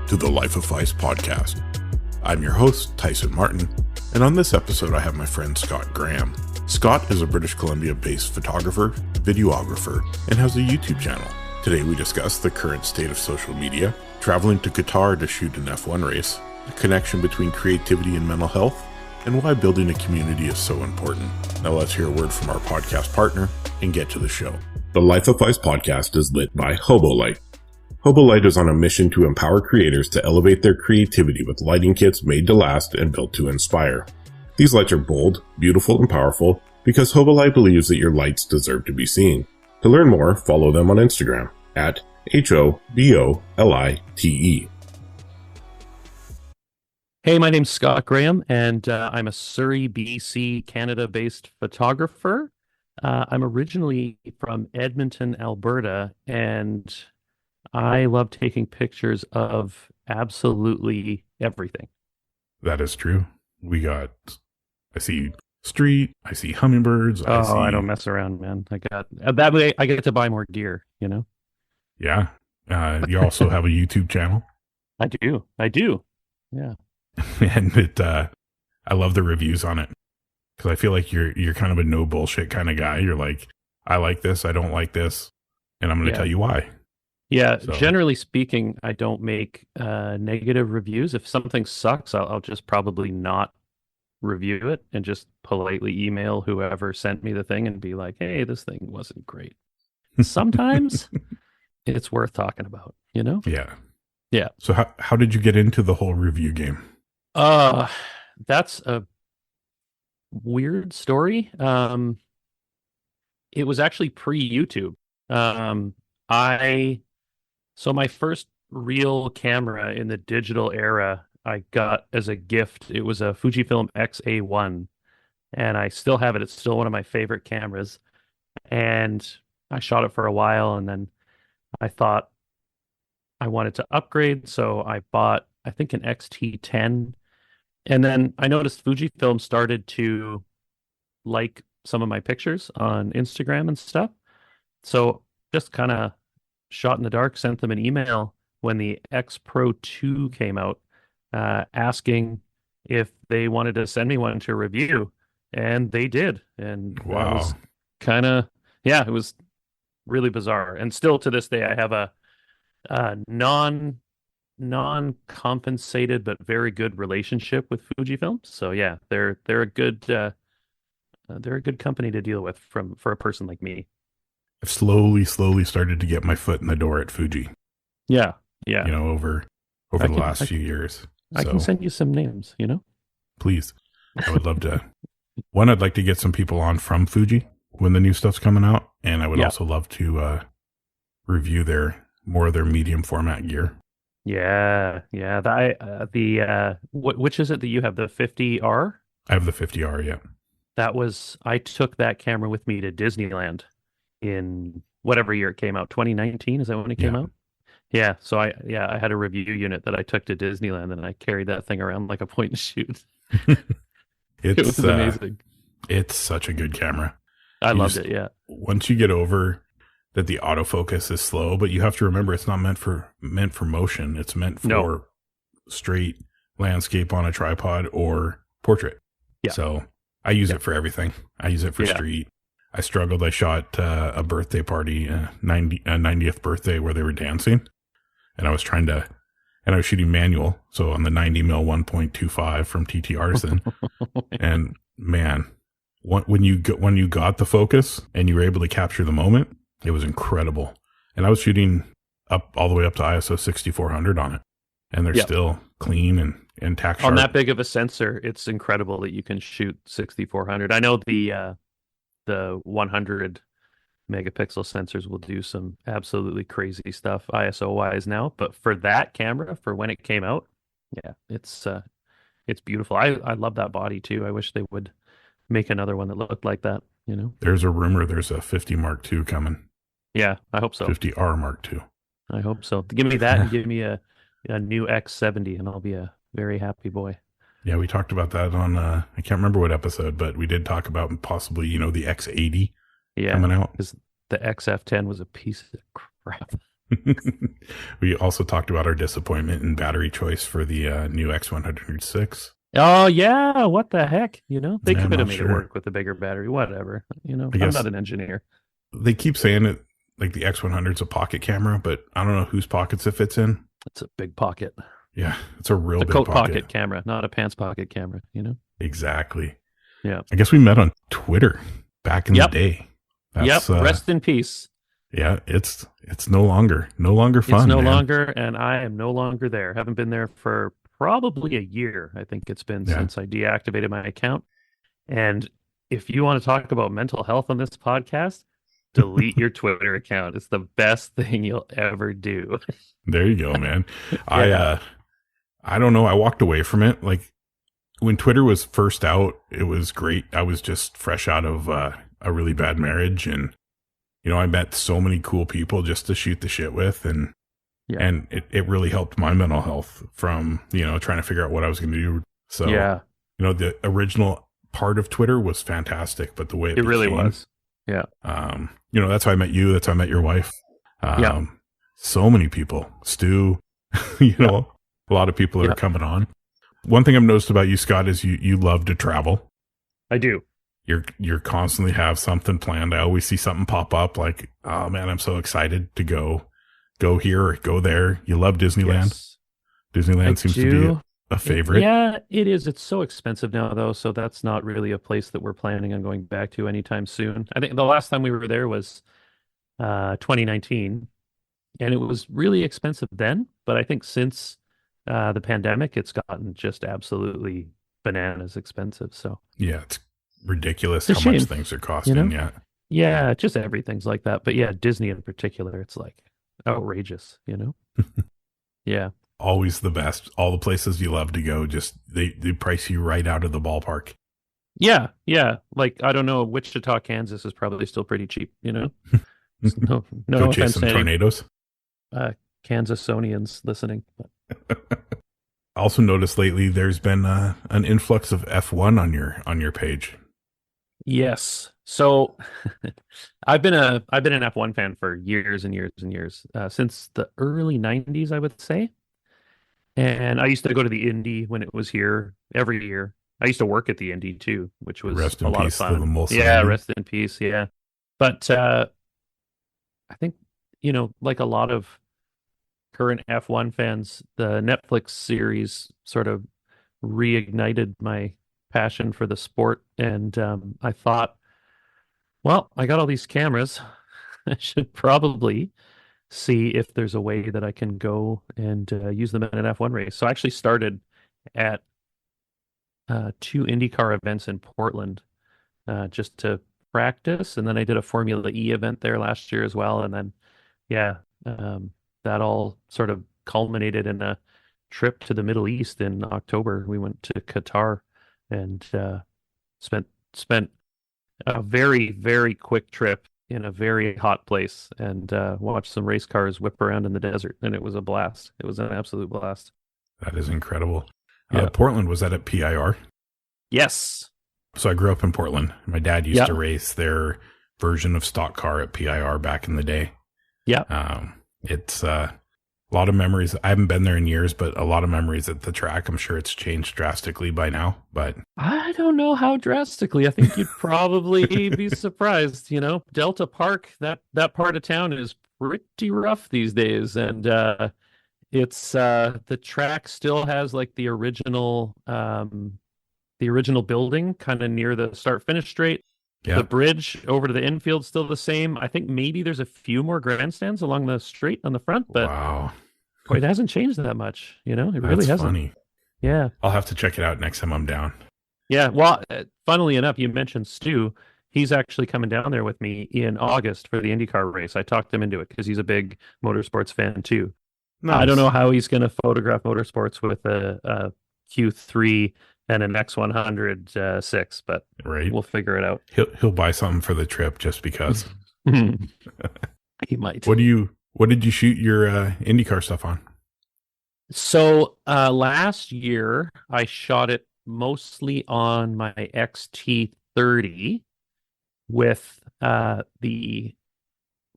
to the Life of Phys Podcast. I'm your host, Tyson Martin, and on this episode I have my friend Scott Graham. Scott is a British Columbia-based photographer, videographer, and has a YouTube channel. Today we discuss the current state of social media, traveling to Qatar to shoot an F1 race, the connection between creativity and mental health, and why building a community is so important. Now let's hear a word from our podcast partner and get to the show. The Life of Phys Podcast is lit by HoboLight. HoboLight is on a mission to empower creators to elevate their creativity with lighting kits made to last and built to inspire. These lights are bold, beautiful, and powerful because HoboLight believes that your lights deserve to be seen. To learn more, follow them on Instagram at HoboLite. Hey, my name's Scott Graham, and I'm a Surrey, BC, Canada-based photographer. I'm originally from Edmonton, Alberta, and I love taking pictures of absolutely everything. That is true. I see street, I see hummingbirds. I don't mess around, man. That way I get to buy more gear, you know? Yeah. You also have a YouTube channel. I do. Yeah. And I love the reviews on it because I feel like you're kind of a no bullshit kind of guy. You're like, I like this, I don't like this, and I'm going to tell you why. Yeah, so. Generally speaking, I don't make negative reviews. If something sucks, I'll just probably not review it and just politely email whoever sent me the thing and be like, hey, this thing wasn't great. Sometimes it's worth talking about, you know? Yeah. Yeah. So how did you get into the whole review game? That's a weird story. It was actually pre-YouTube. So my first real camera in the digital era, I got as a gift. It was a Fujifilm X-A1, and I still have it. It's still one of my favorite cameras. And I shot it for a while, and then I thought I wanted to upgrade, so I bought, I think, an XT10. And then I noticed Fujifilm started to like some of my pictures on Instagram and stuff. So just kind of shot in the dark, sent them an email when the X Pro 2 came out, asking if they wanted to send me one to review. And they did. And wow. It was kind of, it was really bizarre. And still to this day, I have a non-compensated but very good relationship with Fujifilm. So yeah, they're a good company to deal with for a person like me. I've slowly started to get my foot in the door at Fuji. Yeah. You know, over the last few years. I can send you some names, you know? Please. I would love to. One, I'd like to get some people on from Fuji when the new stuff's coming out. And I would also love to review more of their medium format gear. Yeah. Which is it that you have? The 50R? I have the 50R, yeah. I took that camera with me to Disneyland in whatever year it came out. 2019, is that when it came out? Yeah. So I had a review unit that I took to Disneyland, and I carried that thing around like a point and shoot. It was amazing. It's such a good camera. I loved it. Yeah. Once you get over that the autofocus is slow, but you have to remember it's not meant for motion. It's meant for straight landscape on a tripod or portrait. Yeah. So I use it for everything. I use it for street. I struggled. I shot a birthday party, a 90th birthday where they were dancing, and I was shooting manual. So on the 90mm 1.25 from TT Artisan, and man, when you got the focus and you were able to capture the moment, it was incredible. And I was shooting all the way up to ISO 6400 on it, and they're still clean and tack sharp. On that big of a sensor, it's incredible that you can shoot 6400. I know the 100 megapixel sensors will do some absolutely crazy stuff ISO wise now, but for that camera, for when it came out, it's beautiful. I love that body too. I wish they would make another one that looked like that, you know. There's a rumor there's a 50 Mark II coming. Yeah, I hope so. 50R Mark II. I hope so. Give me that and give me a new X70 and I'll be a very happy boy. Yeah, we talked about that on, I can't remember what episode, but we did talk about possibly, the X80 coming out. Because the XF10 was a piece of crap. We also talked about our disappointment in battery choice for the new X106. Oh yeah, what the heck? They Yeah, I'm could have not made it sure. work with a bigger battery. Whatever. I I'm guess not an engineer. they keep saying it like the X100 is a pocket camera, but I don't know whose pockets it fits in. It's a big pocket. Yeah, it's a It's real a big coat pocket. pocket camera, not a pants pocket camera. Exactly. Yeah. I guess we met on Twitter back in the Yep. day. Yep. That's Rest in peace. yeah, it's no longer It's fun, no man. longer, and I am no longer there. Haven't been there for probably a year. I think it's been Yeah. since I deactivated my account. And if you want to talk about mental health on this podcast, delete your Twitter account. It's the best thing you'll ever do. There you go, man. Yeah. I don't know. I walked away from it. Like when Twitter was first out, it was great. I was just fresh out of a really bad marriage, and I met so many cool people just to shoot the shit with, and Yeah. it really helped my mental health from trying to figure out what I was going to do. So Yeah. the original part of Twitter was fantastic, but the way It really became, was. Yeah. that's how I met you. That's how I met your wife. Yeah. So many people, Stu, a lot of people are Yeah. coming on. One thing I've noticed about you, Scott, is you love to travel. I do. You're constantly have something planned. I always see something pop up like, oh man, I'm so excited to go here or go there. You love Disneyland. Yes. Disneyland I seems to do. be a favorite. Yeah, it is. It's so expensive now, though, so that's not really a place that we're planning on going back to anytime soon. I think the last time we were there was 2019, and it was really expensive then. But I think since the pandemic, it's gotten just absolutely bananas expensive. So Yeah, it's ridiculous it's a how much shame, things are you costing. know? Yeah. Yeah, just everything's like that. But yeah, Disney in particular, it's like outrageous. Yeah. Always the best. All the places you love to go, just they price you right out of the ballpark. Yeah, yeah. Like I don't know, Wichita, Kansas is probably still pretty cheap. No, no Go chase offense some to any tornadoes. Kansasonians listening. I also noticed lately there's been an influx of F1 on your page. Yes. So I've been an F1 fan for years and years and years, since the early 90s, I would say. And I used to go to the Indy when it was here every year. I used to work at the Indy too, which was Rest a in lot of peace to the fun. Molson Yeah, Indy. rest in peace. Yeah. But I think, like a lot of current F1 fans, the Netflix series sort of reignited my passion for the sport. And I thought, well, I got all these cameras. I should probably see if there's a way that I can go and use them in an F1 race. So I actually started at two IndyCar events in Portland just to practice. And then I did a Formula E event there last year as well. And then, yeah, that all sort of culminated in a trip to the Middle East in October. We went to Qatar and spent a very, very quick trip in a very hot place and watched some race cars whip around in the desert. And it was a blast. It was an absolute blast. That is incredible. Yeah. Portland, was that at PIR? Yes. So I grew up in Portland. My dad used Yeah. to race their version of stock car at PIR back in the day. Yeah. It's a lot of memories. I haven't been there in years, but a lot of memories at the track. I'm sure it's changed drastically by now, but I don't know how drastically. I think you'd probably be surprised. Delta Park, that part of town is pretty rough these days, and it's the track still has like the original building kind of near the start finish straight. yeah, The bridge over to the infield still the same. I think maybe there's a few more grandstands along the straight on the front, but wow, boy, it hasn't changed that much. It really that's hasn't. funny. Yeah. I'll have to check it out next time I'm down. Yeah, well, funnily enough, you mentioned Stu. He's actually coming down there with me in August for the IndyCar race. I talked him into it because he's a big motorsports fan too. I don't know how he's going to photograph motorsports with a Q3 and an X100 6, but Right. we'll figure it out. He'll buy something for the trip just because. He might. What did you shoot your IndyCar stuff on? So last year, I shot it mostly on my XT30 with the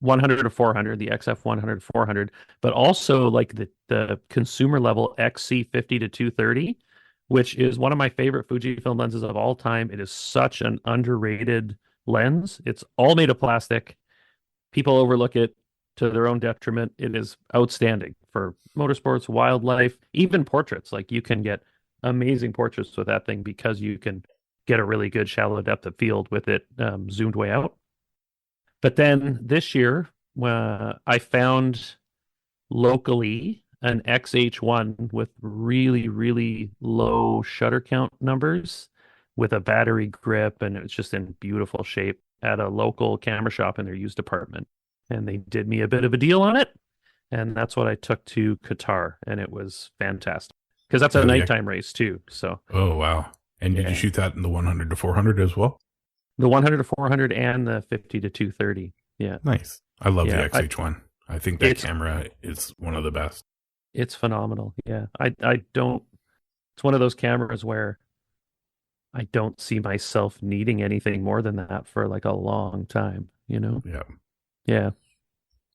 100 to 400, the XF 100 400, but also like the consumer level XC50 to 230, which is one of my favorite Fujifilm lenses of all time. It is such an underrated lens. It's all made of plastic. People overlook it to their own detriment. It is outstanding for motorsports, wildlife, even portraits. Like you can get amazing portraits with that thing because you can get a really good shallow depth of field with it zoomed way out. But then this year, I found locally an XH1 with really, really low shutter count numbers with a battery grip, and it's just in beautiful shape at a local camera shop in their used department. And they did me a bit of a deal on it. And that's what I took to Qatar, and it was fantastic because that's a nighttime race too. So, oh wow! And did you shoot that in the 100 to 400 as well? The 100 to 400 and the 50 to 230. Yeah. Nice. I love the XH1. I think that camera is one of the best. It's phenomenal. Yeah. I don't, it's one of those cameras where I don't see myself needing anything more than that for like a long time, you know? Yeah. Yeah.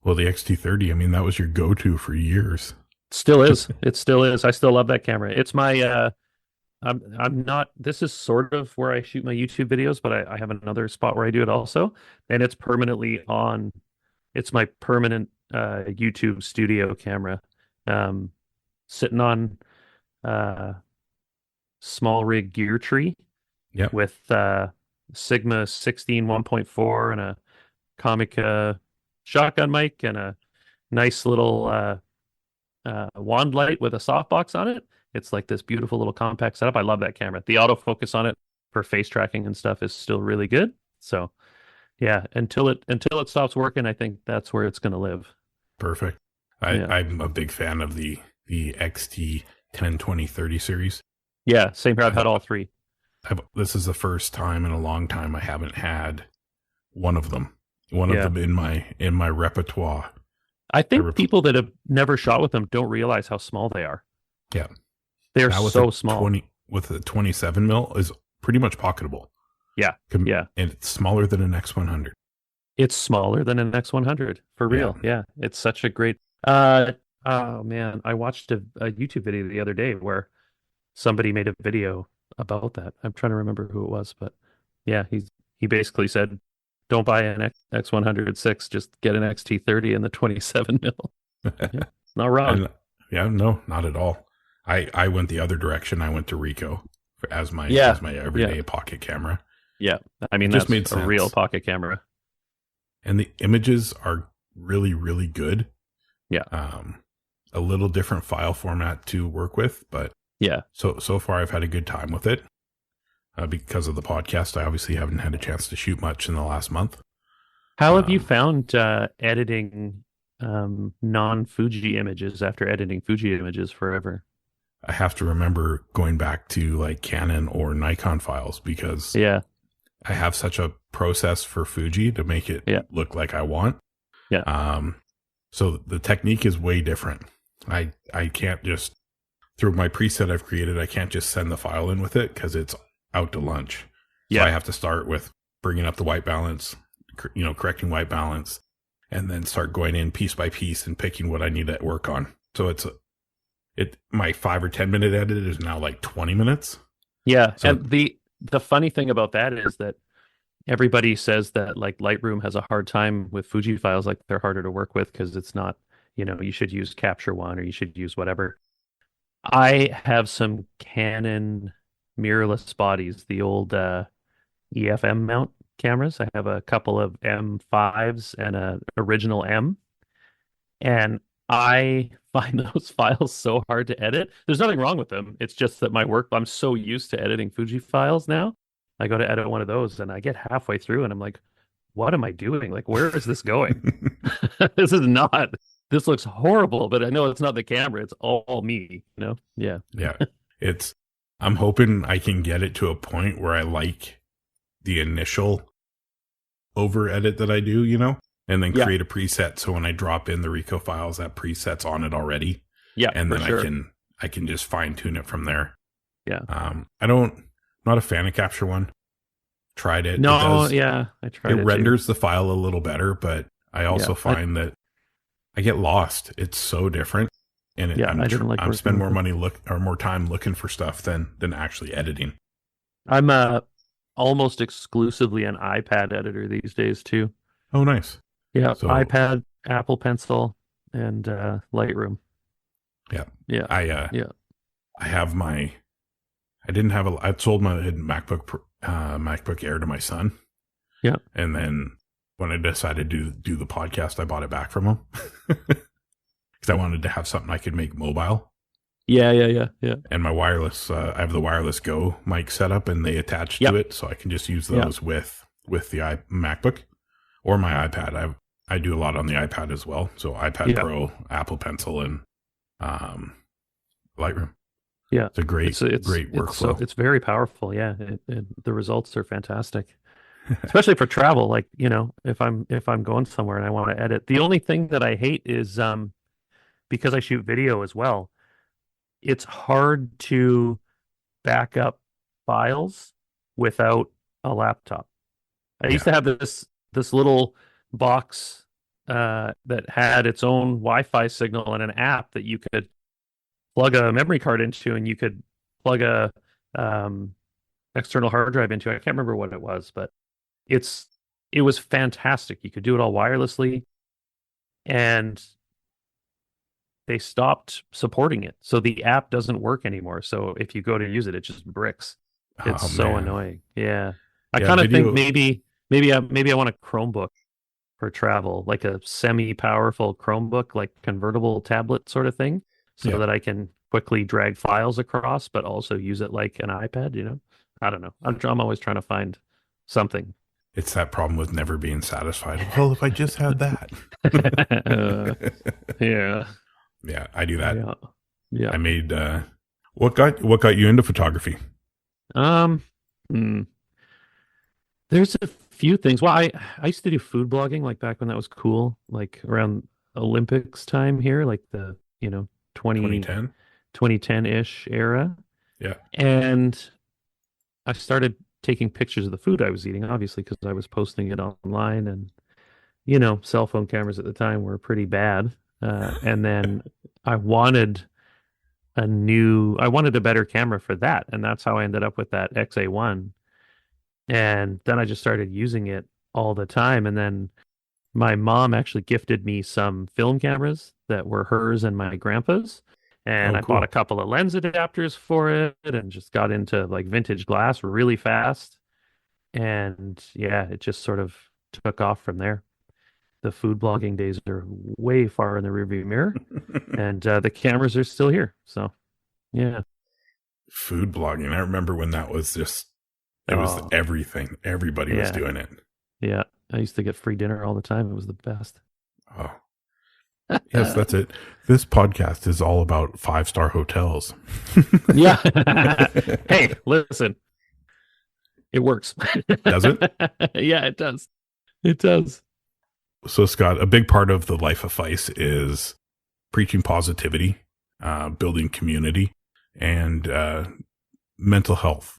Well, the XT30, I mean, that was your go-to for years. Still is. It still is. I still love that camera. It's my, I'm not, this is sort of where I shoot my YouTube videos, but I have another spot where I do it also. And it's permanently on, it's my permanent YouTube studio camera. Sitting on small rig gear tree with Sigma 16 1.4 and a Comica shotgun mic and a nice little wand light with a softbox on it. It's like this beautiful little compact setup. I love that camera. The autofocus on it for face tracking and stuff is still really good. So yeah, until it stops working, I think that's where it's going to live. Perfect. I'm a big fan of the XT 10, 20, 30 series. Yeah, same here. I've had all three. This is the first time in a long time I haven't had one of them. One of them in my repertoire. I think people that have never shot with them don't realize how small they are. Yeah. They're so small. With a 27 mil is pretty much pocketable. Yeah. And it's smaller than an X100. It's smaller than an X100 for real. Yeah. It's such a great, oh man, I watched a YouTube video the other day where somebody made a video about that. I'm trying to remember who it was, but yeah, he basically said, don't buy an X106, just get an XT30 and the 27 mil. Yeah, not wrong. No, not at all. I went the other direction. I went to Ricoh as my everyday pocket camera. Yeah, I mean, that's made a real pocket camera. And the images are really, really good. Yeah. A little different file format to work with, but yeah. So far I've had a good time with it. Because of the podcast, I obviously haven't had a chance to shoot much in the last month. How have you found editing non-Fuji images after editing Fuji images forever? I have to remember going back to like Canon or Nikon files because I have such a process for Fuji to make it look like I want. Yeah. So the technique is way different. I can't just, through my preset I've created, I can't just send the file in with it because it's out to lunch. So I have to start with bringing up the white balance, correcting white balance, and then start going in piece by piece and picking what I need to work on. So my 5 or 10 minute edit is now like 20 minutes. Yeah. So, and the funny thing about that is that everybody says that like Lightroom has a hard time with Fuji files, like they're harder to work with because it's not, you should use Capture One or you should use whatever. I have some Canon mirrorless bodies, the old EFM mount cameras. I have a couple of M5s and an original M, and I find those files so hard to edit. There's nothing wrong with them. It's just that I'm so used to editing Fuji files now. I go to edit one of those and I get halfway through and I'm like, what am I doing? Like, where is this going? This looks horrible, but I know it's not the camera. It's all me, Yeah. Yeah. I'm hoping I can get it to a point where I like the initial over edit that I do, and then create a preset. So when I drop in the Ricoh files, that preset's on it already. Yeah. And then I can just fine tune it from there. Yeah. Not a fan of Capture One. Tried it. No, I tried it. It renders the file a little better, but I also find that I get lost. It's so different, and I'm spend more money more time looking for stuff than actually editing. I'm almost exclusively an iPad editor these days too. Oh, nice. Yeah, so, iPad, Apple Pencil, and Lightroom. Yeah, yeah, I have my. I sold my MacBook Air to my son. Yeah, and then when I decided to do the podcast, I bought it back from him because I wanted to have something I could make mobile. Yeah. And my wireless, I have the wireless Go mic set up, and they attach to it, so I can just use those with the MacBook or my iPad. I do a lot on the iPad as well. So iPad Pro, Apple Pencil, and Lightroom. Yeah, it's a great workflow. It's very powerful. Yeah, the results are fantastic, especially for travel. Like, if I'm going somewhere and I want to edit. The only thing that I hate is because I shoot video as well. It's hard to back up files without a laptop. I used to have this little box that had its own Wi-Fi signal and an app that you could plug a memory card into, and you could plug a external hard drive into. I can't remember what it was, but it was fantastic. You could do it all wirelessly, and they stopped supporting it. So the app doesn't work anymore. So if you go to use it, it just bricks. It's so annoying. Yeah. I kind of think maybe I want a Chromebook for travel, like a semi-powerful Chromebook, like convertible tablet sort of thing, so that I can quickly drag files across, but also use it like an iPad, I don't know. I'm always trying to find something. It's that problem with never being satisfied. Well, if I just had that. Yeah. Yeah, I do that. Yeah. I made what got you into photography? There's a few things. Well, I used to do food blogging, like back when that was cool, like around Olympics time here, like the 2010-ish era. Yeah. And I started taking pictures of the food I was eating, obviously, because I was posting it online, and cell phone cameras at the time were pretty bad. And then I wanted a better camera for that, and that's how I ended up with that XA1. And then I just started using it all the time. And then my mom actually gifted me some film cameras that were hers and my grandpa's. And I bought a couple of lens adapters for it and just got into like vintage glass really fast. And yeah, it just sort of took off from there. The food blogging days are way far in the rearview mirror, and the cameras are still here. So yeah. Food blogging. I remember when that was just, it was everything. Everybody was doing it. Yeah. I used to get free dinner all the time. It was the best. Oh, yes, that's it. This podcast is all about 5-star hotels. Yeah. Hey, listen, it works. Does it? Yeah, it does. It does. So, Scott, a big part of the Life of Phys is preaching positivity, building community, and mental health.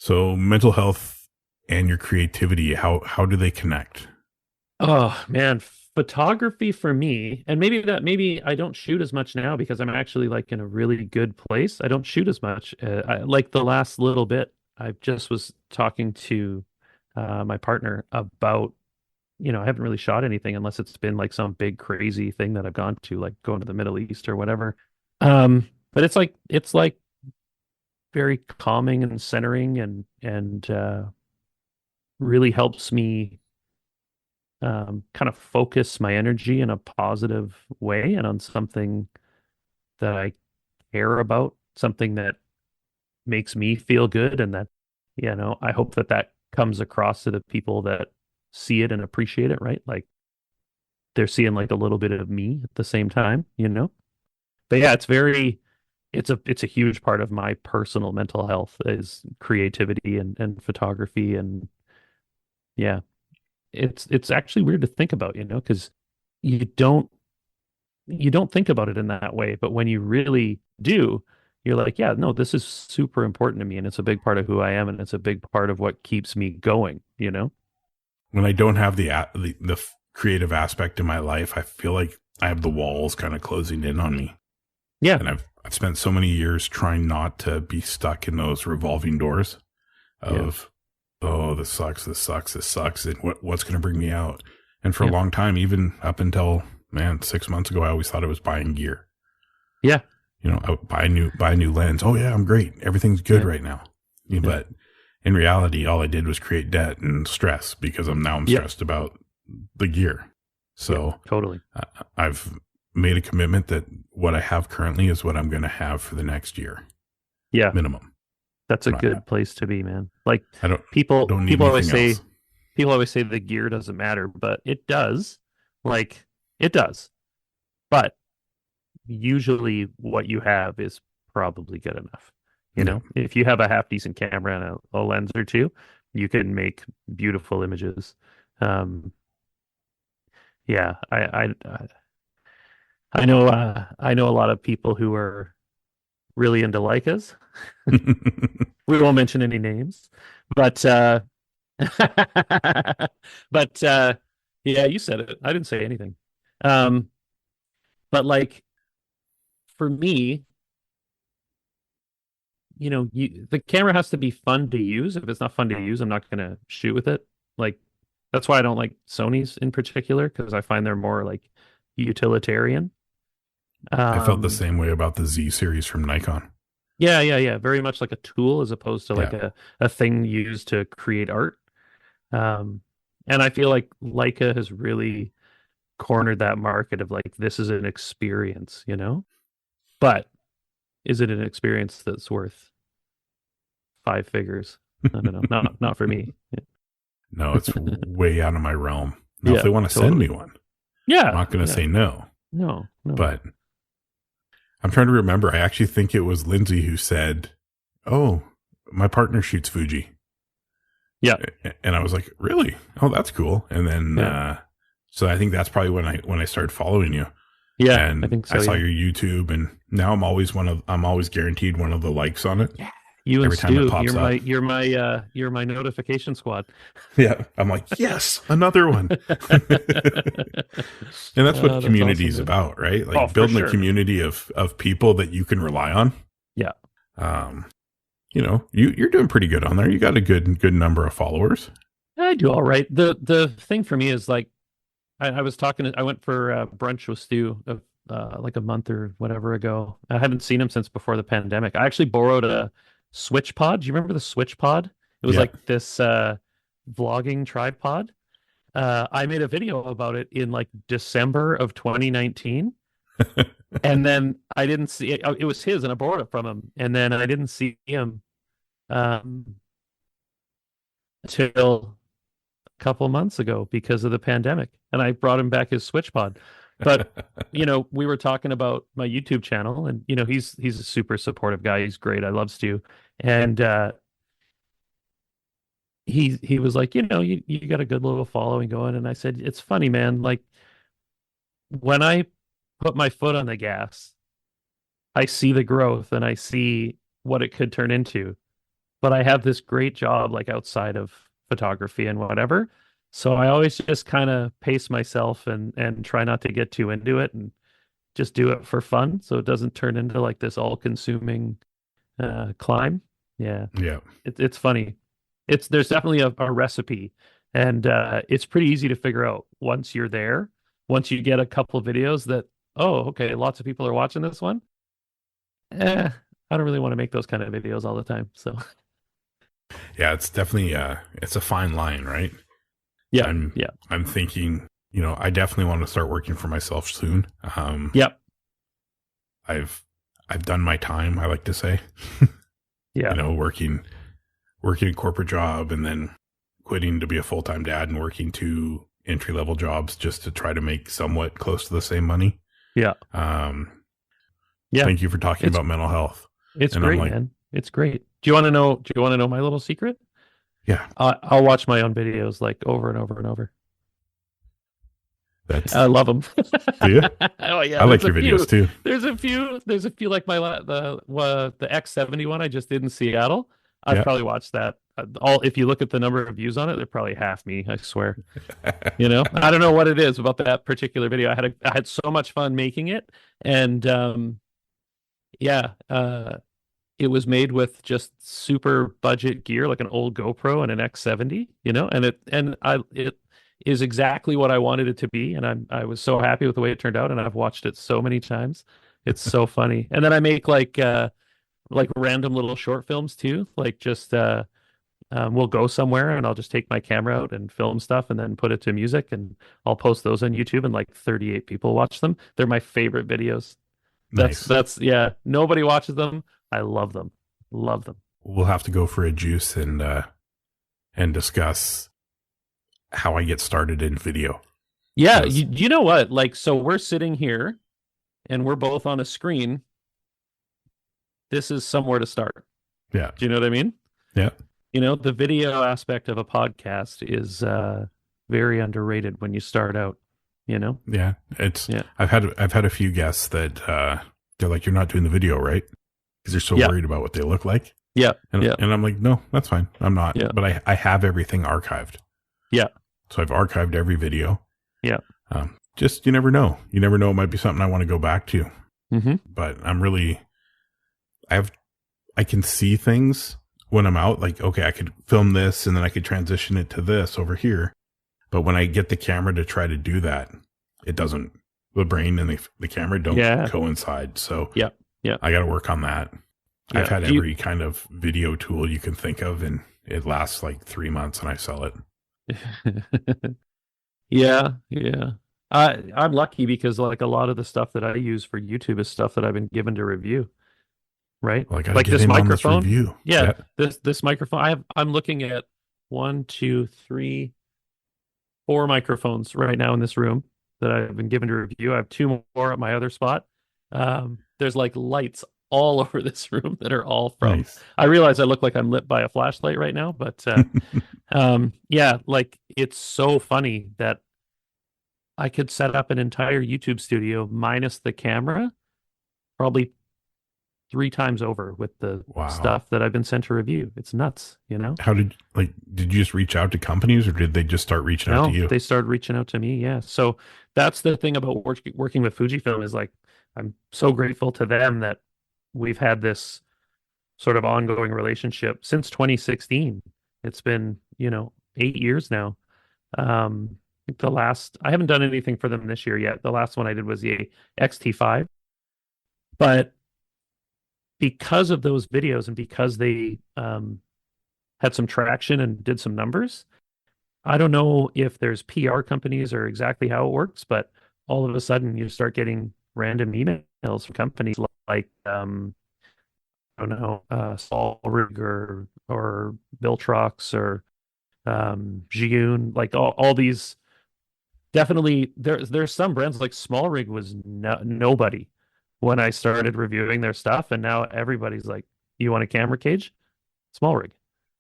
So mental health and your creativity, how do they connect? Oh, man. Photography for me, and maybe I don't shoot as much now because I'm actually like in a really good place. I don't shoot as much. Like the last little bit, I just was talking to my partner about, I haven't really shot anything unless it's been like some big crazy thing that I've gone to, like going to the Middle East or whatever. But it's like very calming and centering, and really helps me kind of focus my energy in a positive way and on something that I care about, something that makes me feel good, and that, I hope that comes across to the people that see it and appreciate it, right? Like they're seeing like a little bit of me at the same time, But yeah, it's a huge part of my personal mental health is creativity and photography, and yeah. It's actually weird to think about, because you don't think about it in that way, but when you really do, you're like, yeah, no, this is super important to me, and it's a big part of who I am, and it's a big part of what keeps me going, When I don't have the creative aspect in my life, I feel like I have the walls kind of closing in on me. Yeah. And I've spent so many years trying not to be stuck in those revolving doors of, oh, this sucks, and what's going to bring me out? And for a long time, even up until 6 months ago, I always thought I was buying gear. Yeah. You know, I would buy a new lens. Oh yeah, I'm great. Everything's good right now. But in reality, all I did was create debt and stress because I'm stressed about the gear. So totally. I've made a commitment that what I have currently is what I'm going to have for the next year. Yeah. Minimum. That's a good place to be, man. Like people always say the gear doesn't matter, but it does. Like it does. But usually what you have is probably good enough. You know, if you have a half decent camera and a lens or two, you can make beautiful images. I know a lot of people who are really into Leicas. We won't mention any names, but yeah, you said it. I didn't say anything. But like for me, you know, the camera has to be fun to use. If it's not fun to use, I'm not going to shoot with it. Like that's why I don't like Sony's in particular, because I find they're more like utilitarian. I felt the same way about the Z series from Nikon. Yeah. Very much like a tool as opposed to like a thing used to create art. And I feel like Leica has really cornered that market of like, this is an experience, you know? But is it an experience that's worth 5 figures? I don't know. Not for me. No, it's way out of my realm. Now, if they want to send me one, I'm not going to say no. No. But I'm trying to remember. I actually think it was Lindsay who said, "Oh, my partner shoots Fuji." Yeah. And I was like, "Really? Oh, that's cool." And then, so I think that's probably when I started following you. Yeah, and I think so. I saw your YouTube, and now I'm always guaranteed one of the likes on it. Yeah. You every and time Stu, it pops up. you're my notification squad. Yeah, I'm like, yes, another one. And that's what community is about, right? Like building a community of people that you can rely on. Yeah. You know, you're doing pretty good on there. You got a good number of followers. I do all right. The thing for me is like, I was talking. I went for brunch with Stu like a month or whatever ago. I haven't seen him since before the pandemic. I actually borrowed a Switch Pod. Do you remember the Switch Pod? It was like this vlogging tripod. I made a video about it in like December of 2019. And then I didn't see it. It was his and I borrowed it from him. And then I didn't see him until a couple months ago because of the pandemic. And I brought him back his Switch Pod. But, you know, we were talking about my YouTube channel, and, you know, he's a super supportive guy. He's great. I love Stu. And he was like, you know, you got a good little following going. And I said, it's funny, man. Like when I put my foot on the gas, I see the growth and I see what it could turn into. But I have this great job like outside of photography and whatever. So I always just kind of pace myself and try not to get too into it and just do it for fun. So it doesn't turn into like this all consuming climb. Yeah. Yeah. It's funny. There's definitely a recipe, and it's pretty easy to figure out once you're there. Once you get a couple of videos that, oh, okay, lots of people are watching this one. I don't really want to make those kind of videos all the time. So yeah, it's definitely it's a fine line, right? Yeah. I'm thinking, you know, I definitely want to start working for myself soon. Yep. I've done my time, I like to say. Yeah. You know, working a corporate job and then quitting to be a full-time dad and working 2 entry-level jobs just to try to make somewhat close to the same money. Yeah. Yeah. Thank you for talking about mental health. It's great, man. It's great. Do you want to know my little secret? Yeah. I'll watch my own videos like over and over and over. I love them. Do you? Oh yeah. I like your videos too. There's a few like the X71 I just did in Seattle. I've probably watched that all if you look at the number of views on it, they're probably half me, I swear. I don't know what it is about that particular video. I had so much fun making it, and yeah, it was made with just super budget gear, like an old GoPro and an X70, it is exactly what I wanted it to be, and I was so happy with the way it turned out, and I've watched it so many times. It's so funny. And then I make like random little short films too, like just we'll go somewhere and I'll just take my camera out and film stuff and then put it to music, and I'll post those on YouTube, and like 38 people watch them. They're my favorite videos. Nice. That's yeah. Nobody watches them. I love them. Love them. We'll have to go for a juice and discuss how I get started in video. Yeah, you know what? Like, so we're sitting here and we're both on a screen. This is somewhere to start. Yeah. Do you know what I mean? Yeah. The video aspect of a podcast is very underrated when you start out, Yeah. I've had a few guests that they're like, "You're not doing the video, right?" Because they're so worried about what they look like. Yeah. And I'm like, "No, that's fine. I'm not." Yeah. But I have everything archived. Yeah. So I've archived every video. Yeah. Just you never know. You never know. It might be something I want to go back to. Mm-hmm. But I can see things when I'm out. Like, okay, I could film this and then I could transition it to this over here. But when I get the camera to try to do that, it doesn't. The brain and the camera don't coincide. So yeah. I got to work on that. Yeah. I've had every kind of video tool you can think of, and it lasts like 3 months and I sell it. Yeah. I'm lucky because like a lot of the stuff that I use for YouTube is stuff that I've been given to review. Right? Well, like this microphone. This review. Yeah. This microphone. I'm looking at 1, 2, 3, 4 microphones right now in this room that I've been given to review. I have 2 more at my other spot. There's like lights all over this room that are all from. Nice. I realize I look like I'm lit by a flashlight right now, but yeah, like it's so funny that I could set up an entire YouTube studio minus the camera, probably 3 times over with the stuff that I've been sent to review. It's nuts, How did you just reach out to companies, or did they just start reaching out to you? They started reaching out to me. Yeah. So that's the thing about working with Fujifilm is like, I'm so grateful to them that we've had this sort of ongoing relationship since 2016. It's been, 8 years now. I haven't done anything for them this year yet. The last one I did was the XT5, but because of those videos and because they had some traction and did some numbers, I don't know if there's PR companies or exactly how it works, but all of a sudden you start getting random emails from companies like I don't know, Solrig or Viltrox or Jiyun, like all these. Definitely, there's some brands like Smallrig was nobody when I started reviewing their stuff, and now everybody's like, "You want a camera cage? Smallrig."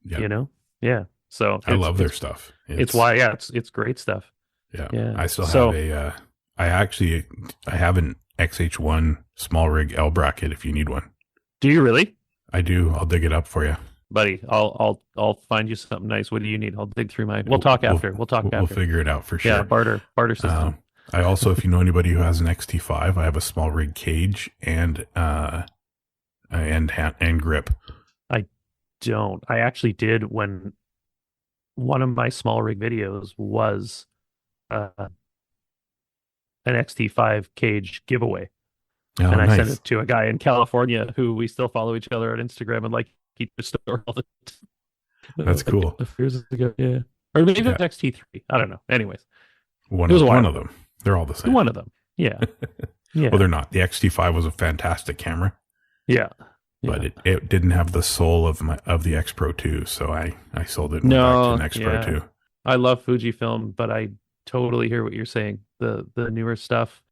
Yeah. Yeah. So I love their stuff. It's great stuff. Yeah. I still have I have an XH1 Smallrig L bracket if you need one. Do you really? I do. I'll dig it up for you, buddy. I'll find you something nice. What do you need? I'll dig through mine. We'll talk after. We'll figure it out for sure. Yeah, barter system. I also, if you know anybody who has an XT5, I have a Smallrig cage and grip. I don't. I actually did when one of my Smallrig videos was an XT5 cage giveaway. And I sent it to a guy in California who we still follow each other on Instagram, and like he just store all the. That's cool. Years ago, yeah, or maybe it was XT3. I don't know. Anyways, one of them. They're all the same. One of them, yeah. Yeah. Well, they're not. The XT5 was a fantastic camera. Yeah. But it didn't have the soul of the X Pro 2, so I sold it back to an X Pro 2. I love Fujifilm, but I totally hear what you're saying. The newer stuff,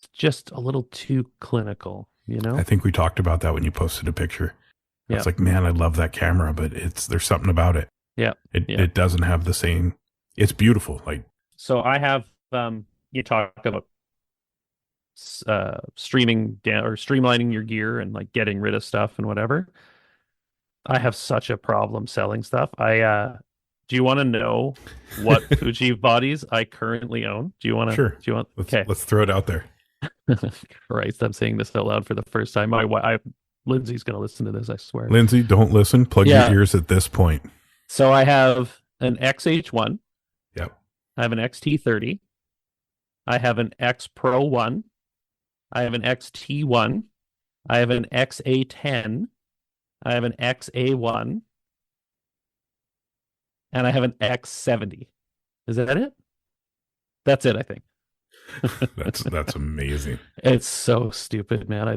it's just a little too clinical, I think we talked about that when you posted a picture. Yeah. It's like, man, I love that camera, but there's something about it. Yeah. It doesn't have the same. It's beautiful. Like, so I have you talk about streaming down or streamlining your gear and like getting rid of stuff and whatever. I have such a problem selling stuff. Do you want to know what Fuji bodies I currently own? Sure. Do you want, Let's okay. let's throw it out there. Christ, I'm saying this out loud for the first time. Lindsay's going to listen to this, I swear. Lindsay, don't listen. Plug your Yeah. ears at this point. So I have an XH1. Yep. I have an XT30. I have an X Pro 1. I have an XT1. I have an XA10. I have an XA1. And I have an X70. Is that it? That's it, I think. That's amazing. It's so stupid, man. I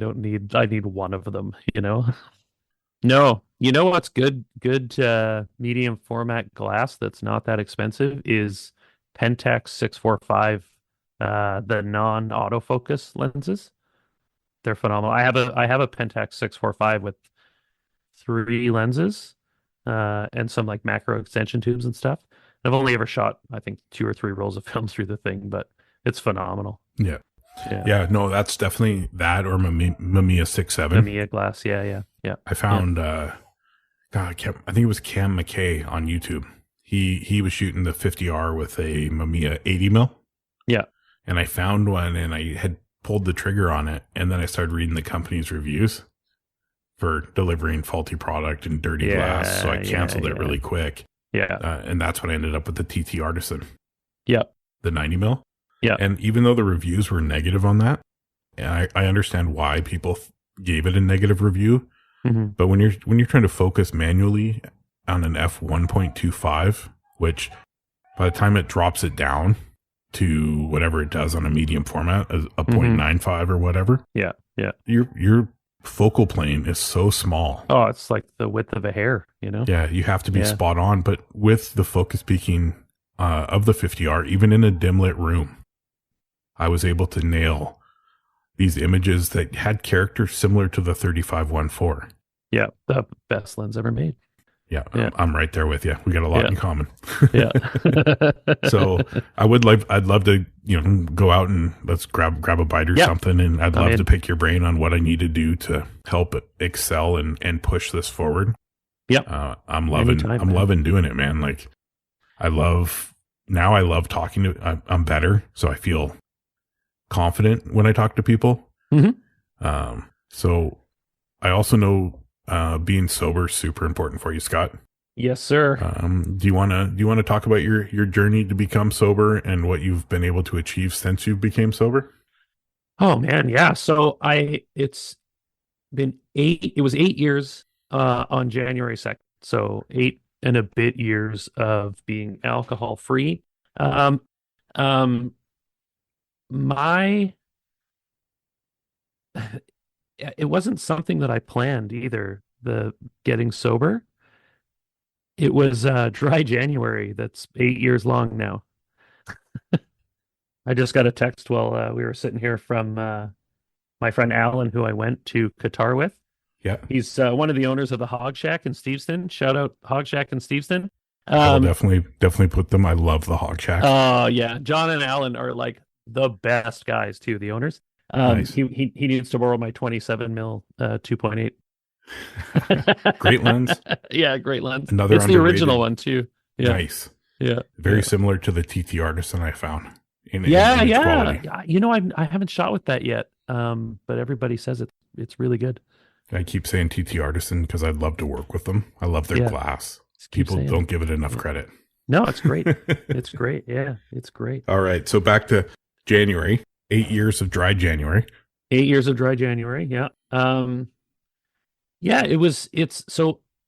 need one of them, you know? No, you know what's good medium format glass that's not that expensive is Pentax 645 the non-autofocus lenses. They're phenomenal. I have a Pentax 645 with three lenses and some like macro extension tubes and stuff. I've only ever shot I think two or three rolls of film through the thing, but it's phenomenal. Yeah. Yeah. Yeah, no, that's definitely that or Mamiya 6.7. Mamiya glass, yeah. I found I think it was Cam McKay on YouTube. He was shooting the 50R with a Mamiya 80 mil. Yeah. And I found one and I had pulled the trigger on it, and then I started reading the company's reviews for delivering faulty product and dirty glass, so I canceled it really quick. Yeah. And that's when I ended up with the TT Artisan. Yeah. The 90 mil. Yeah. And even though the reviews were negative on that, and I understand why people gave it a negative review, but when you're trying to focus manually on an f1.25, which by the time it drops it down to whatever it does on a medium format, a 0.95 or whatever, yeah, your focal plane is so small. Oh, it's like the width of a hair, you know? Yeah, you have to be spot on. But with the focus peaking of the 50R, even in a dim lit room, I was able to nail these images that had character similar to the 35-1.4. Yeah, the best lens ever made. Yeah, I'm right there with you. We got a lot in common. Yeah. So I'd love to, go out and let's grab a bite or something. And I'd love to pick your brain on what I need to do to help excel and push this forward. Yeah. I'm loving doing it, man. Like I love talking to, I'm better. So I feel confident when I talk to people. So I also know being sober is super important for you, Scott. Yes, sir. Do you want to talk about your journey to become sober and what you've been able to achieve since you became sober? Oh man, yeah. So it was 8 years on January 2nd. So 8 and a bit years of being alcohol free. It wasn't something that I planned either, the getting sober. It was dry January that's 8 years long now. I just got a text while we were sitting here from my friend Alan, who I went to Qatar with. Yeah. He's one of the owners of the Hog Shack in Steveston. Shout out Hog Shack in Steveston. I'll definitely put them. I love the Hog Shack. Oh, yeah. John and Alan are like the best guys too, the owners. Nice. He needs to borrow my 27 mil 2.8. Great lens. Yeah, great lens. Another it's the original one too. Yeah. Nice. Yeah. Very similar to the TT Artisan I found. In Quality. I haven't shot with that yet. But everybody says it's really good. I keep saying TT Artisan because I'd love to work with them. I love their glass. People don't give it enough credit. No, it's great. It's great. Yeah, it's great. All right. So back to January. 8 years of dry January. 8 years of dry January. Yeah.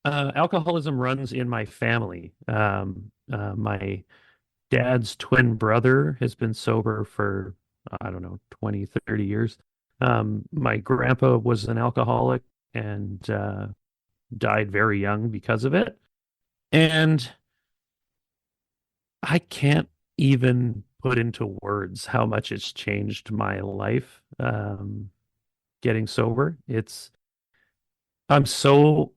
Alcoholism runs in my family. My dad's twin brother has been sober for, I don't know, 20, 30 years. My grandpa was an alcoholic and died very young because of it. And I can't even put into words how much it's changed my life getting sober. I'm so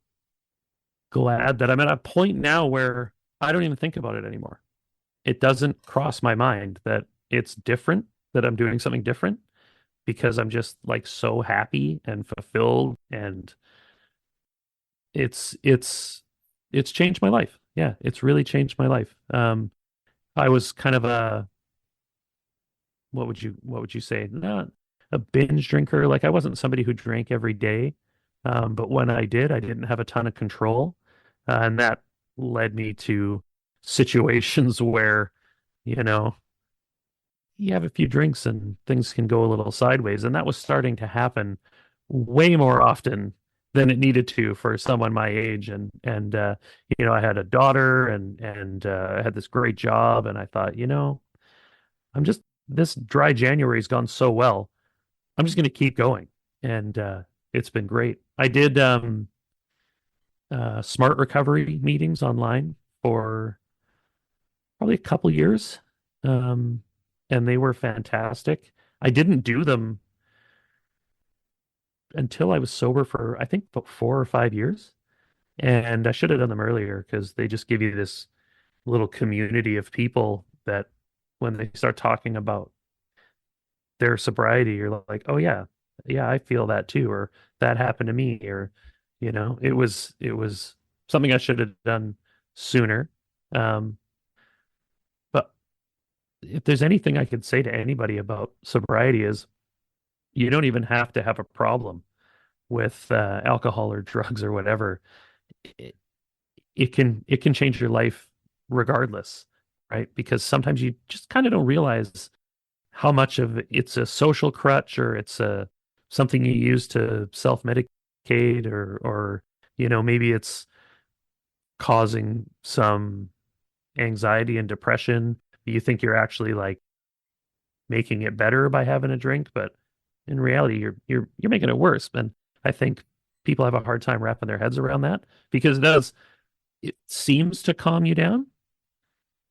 glad that I'm at a point now where I don't even think about it anymore. It doesn't cross my mind that it's different, that I'm doing something different, because I'm just like so happy and fulfilled and it's it's changed my life. Yeah, it's really changed my life. I was kind of a what would you say? Not a binge drinker. Like I wasn't somebody who drank every day. But when I did, I didn't have a ton of control. And that led me to situations where, you know, you have a few drinks and things can go a little sideways. And that was starting to happen way more often than it needed to for someone my age. I had a daughter and I had this great job. And I thought, I'm just this dry January's gone so well. I'm just going to keep going, and it's been great. I did smart recovery meetings online for probably a couple years, um, and they were fantastic. I didn't do them until I was sober for I think about 4 or 5 years, and I should have done them earlier because they just give you this little community of people that when they start talking about their sobriety, you're like, oh yeah, yeah, I feel that too, or that happened to me, or it was something I should have done sooner. Um, but if there's anything I could say to anybody about sobriety is you don't even have to have a problem with alcohol or drugs or whatever. It, it can change your life regardless, right? Because sometimes you just kind of don't realize how much of it's a social crutch or it's a something you use to self-medicate or maybe it's causing some anxiety and depression. You think you're actually like making it better by having a drink, but in reality you're making it worse. And I think people have a hard time wrapping their heads around that because it seems to calm you down,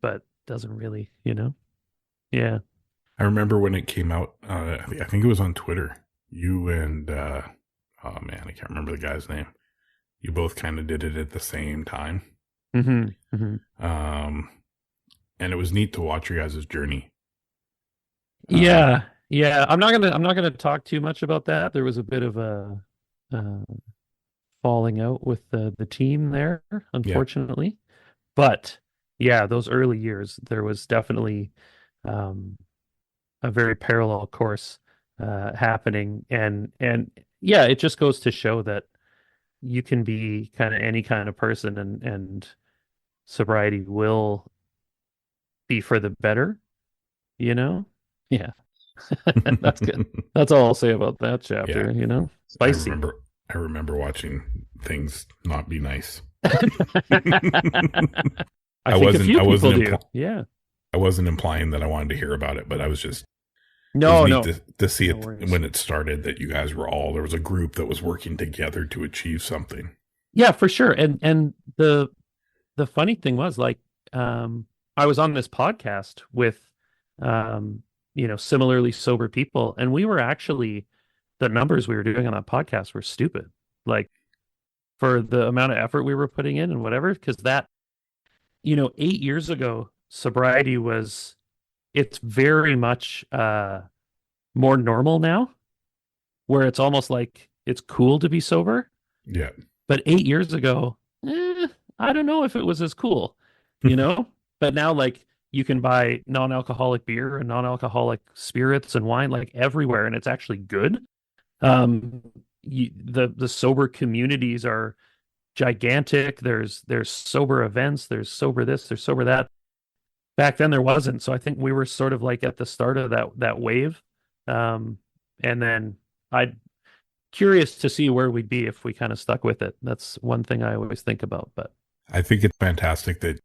but doesn't really, Yeah. I remember when it came out, I think it was on Twitter. You and, oh man, I can't remember the guy's name. You both kind of did it at the same time. hmm hmm And it was neat to watch your guys' journey. Yeah, yeah. I'm not gonna talk too much about that. There was a bit of a uh, falling out with the team there, Yeah. unfortunately. But yeah, those early years, there was definitely um, a very parallel course happening, and yeah, it just goes to show that you can be kind of any kind of person, and sobriety will be for the better, you know? Yeah. That's good. That's all I'll say about that Yeah. chapter, I Spicy. remember, I remember watching things not be nice. I think a few I people wasn't, do. Yeah. I wasn't implying that I wanted to hear about it, but it was No, neat no. to see No it worries. when it started that you guys were there was a group that was working together to achieve something. Yeah, for sure. And the funny thing was like I was on this podcast with similarly sober people, and we were actually the numbers we were doing on that podcast were stupid. Like for the amount of effort we were putting in and whatever, because 8 years ago, sobriety it's very much more normal now, where it's almost like it's cool to be sober. Yeah. But 8 years ago, I don't know if it was as cool, you know? But now, like, you can buy non-alcoholic beer and non-alcoholic spirits and wine like everywhere, and it's actually good. Um, the sober communities are gigantic. There's sober events, there's sober this, there's sober that. Back then there wasn't. So I think we were sort of like at the start of that wave. Um, and then I'd curious to see where we'd be if we kind of stuck with it. That's one thing I always think about. But I think it's fantastic that,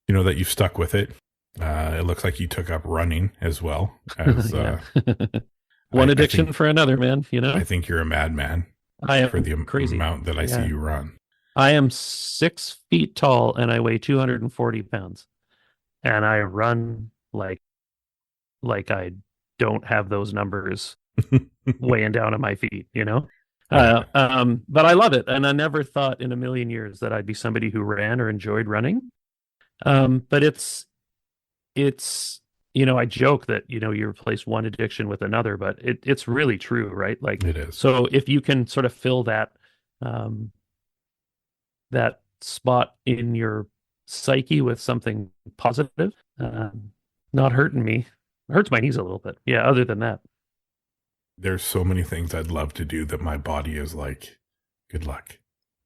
that you've stuck with it. It looks like you took up running as well as, yeah. One addiction for another, man, I think you're a madman I am for the crazy. amount that I see you run. I am 6 feet tall and I weigh 240 pounds. And I run like I don't have those numbers weighing down on my feet, but I love it. And I never thought in a million years that I'd be somebody who ran or enjoyed running. But it's, I joke that, you replace one addiction with another, but it's really true, right? Like, It is. so if you can sort of fill that, um, that spot in your psyche with something positive. Not hurting me. It hurts my knees a little bit. Yeah, other than that. There's so many things I'd love to do that my body is like, good luck.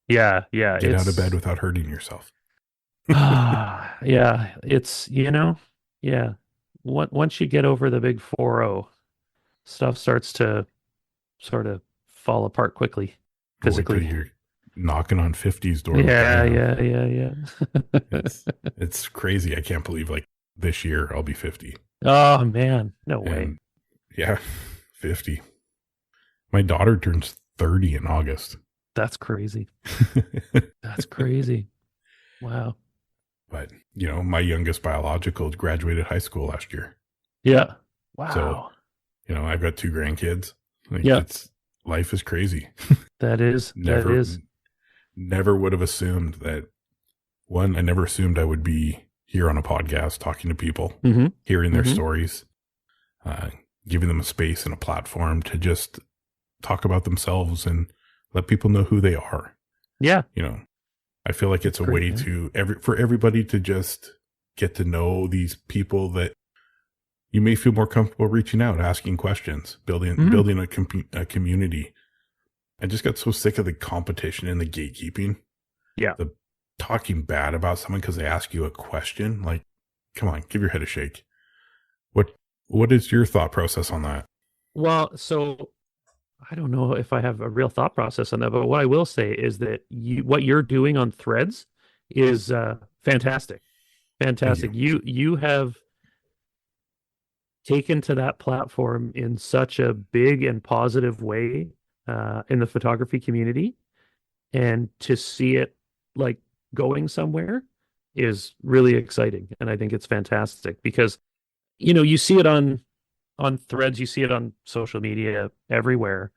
Yeah, Get out of bed without hurting yourself. Yeah, it's, yeah. Once you get over the big 4-0, stuff starts to sort of fall apart quickly physically. You're knocking on 50's door. Yeah. It's crazy. I can't believe like this year I'll be 50. Oh man, no way. Yeah, 50. My daughter turns 30 in August. That's crazy. That's crazy. Wow. But, my youngest biological graduated high school last year. Yeah. Wow. So, I've got 2 grandkids. Like, yeah. Life is crazy. That is. Never would have assumed that. One, I never assumed I would be here on a podcast talking to people, hearing their stories, giving them a space and a platform to just talk about themselves and let people know who they are. Yeah. I feel like it's a way for everybody to just get to know these people that you may feel more comfortable reaching out, asking questions, building a community. I just got so sick of the competition and the gatekeeping. Yeah. The talking bad about someone because they ask you a question. Like, come on, give your head a shake. What is your thought process on that? Well, so I don't know if I have a real thought process on that, but what I will say is that what you're doing on Threads is fantastic. Fantastic. You have taken to that platform in such a big and positive way in the photography community, and to see it like going somewhere is really exciting. And I think it's fantastic because, you see it on Threads, you see it on social media everywhere,